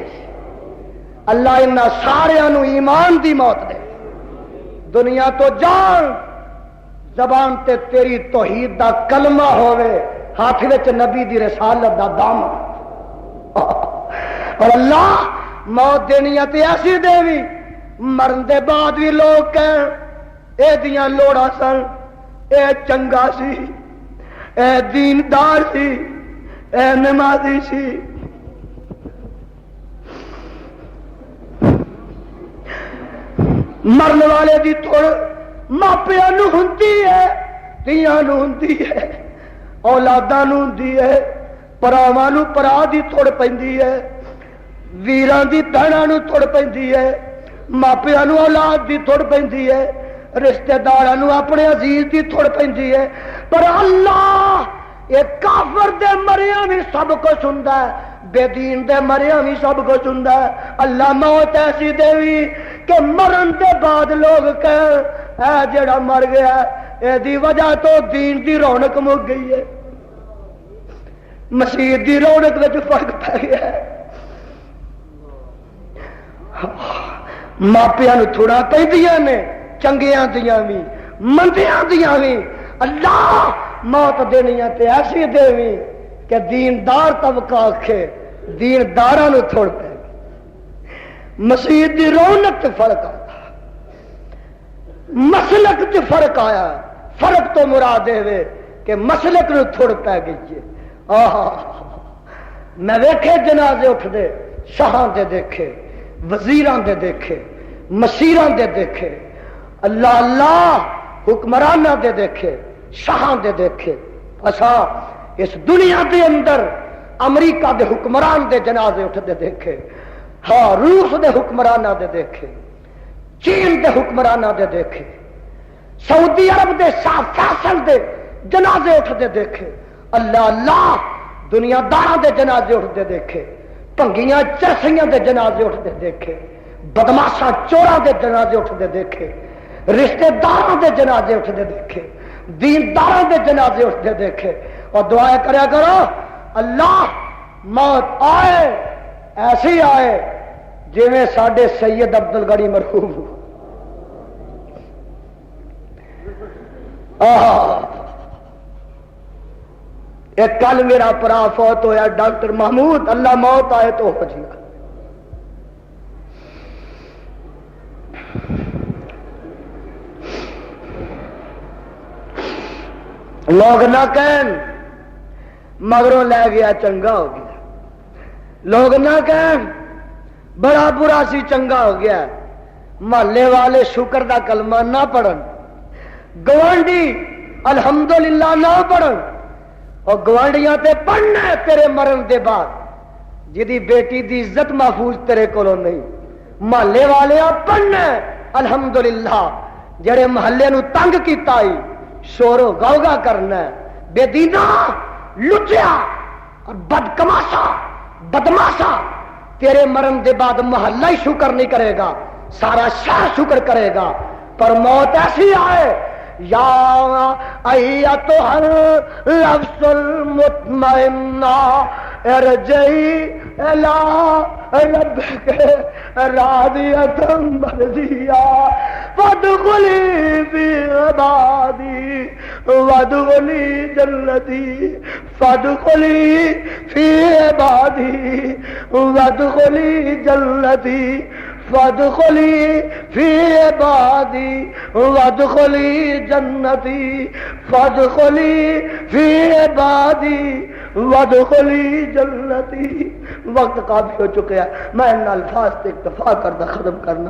اللہ انہاں سارے نو ایمان دی موت دے۔ دنیا تو جان زبان تے تیری توحید دا کلمہ ہوئے، ہاتھ وچ نبی دی رسالت دا دامن، اور اللہ موت دینی تے ایسی دیوی مرن دے بعد بھی لوگ کہیں اے دیاں لوڑا سن، اے چنگا سی، اے دیندار سی، اے نمازی سی۔ مرن والے دی تھوڑ ماپیاں نو ہوندی ہے، دھیاں نو ہوندی ہے، اولاداں نو ہوندی ہے، پراواں نو پرا دی تھوڑ پیندی ہے، ویراں دی بہناں نو تھوڑ پیندی ہے، ماپیاں نو اولاد دی تھوڑ پیندی ہے، رشتہ داراں نو اپنے عزیز دی تھوڑ پیندی ہے، پر اللہ یہ کافر دے مریاں بھی سب کچھ ہوندا ہے، بے دین دے مریاں بھی سب کچھ ہوندا ہے۔ اللہ موت ایسی دیوی کہ مرن دے بعد لوگ کہیں اے جڑا مر گیا اے دی وجہ تو دین دی رونق مک گئی ہے، مسیح دی رونق وچ فرق پہ گیا ہے۔ ماپیاں نو تھوڑا پیندیاں نے، چنگیاں دیاں بھی مندیاں دیاں بھی۔ اللہ موت دینیاں تے ایسی دیوی کہ دیندار طبقہ آکھے دینداراں نو تھوڑ پہ گئی۔ مسیح دی رونق تے فرق آیا، مسلک تے فرق آیا، فرق تو مراد ہے کہ مسلک نو تھوڑ پہ گئی ہے۔ میں ویکھے جنازے اٹھ دے، شاہاں دے دیکھے، وزیراں دے دیکھے، مسیراں دے دیکھے، اللہ اللہ حکمراناں دے دیکھے، شاہاں دے دیکھے۔ اچھا اس دنیا دے اندر امریکہ دے حکمران دے جنازے اٹھ دے دیکھے، ہاں روس دے حکمراناں دے دیکھے، چین دے حکمراناں دے دیکھے، سعودی عرب دے شاہ فیصل دے جنازے اٹھ دے دیکھے، اللہ اللہ دنیا داراں دے جنازے اٹھ دے دیکھے، پنگیاں چرسیاں دے جنازے اٹھ دے دیکھے، بدماشاں چوراں دے جنازے اٹھ دے دیکھے، رشتہ داراں دے جنازے اٹھ دے دیکھے، دینداراں دے جنازے اٹھ دے دیکھے، اور دعائیں کریا کرو اللہ موت آئے ایسی آئے جویں ساڈے سید عبدل غنی مرحوم ایک کل میرا پرا فوت ہویا ڈاکٹر محمود، اللہ موت آئے تو ہو جائے گا۔ لوگ نہ کہیں مگروں لے گیا چنگا ہو گیا، لوگ نہ کہیں بڑا برا سی چنگا ہو گیا، محلے والے شکر دا کلمہ نہ پڑھن، گوانڈی الحمدللہ نہ پڑھن، اور گوانڈیاں تے پڑھنا ہے تیرے مرن دے بعد، جدی بیٹی دی عزت محفوظ تیرے کولوں نہیں، محلے والے پڑھنا ہے الحمدللہ، جڑے محلے نو تنگ کیتا ہی شور و غوغا کرنا ہے، بے دینا لٹیا اور بدکماشا بدماشا تیرے مرن دے بعد محلہ ہی شکر نہیں کرے گا، سارا شہر شکر کرے گا، پر موت ایسی آئے یا ایتھا النفس المطمئنہ ارجعی الی ربک راضیۃ مرضیہ فادخلی فی عبادی وادخلی جنتی فادخلی فی عبادی وادخلی جنتی فادخلی فی عبادی وادخلی جنتی فادخلی فی عبادی وادخلی جنتی۔ وقت کافی ہو چکا ہے، میں ان الفاظ سے اکتفا کردہ ختم کرنا۔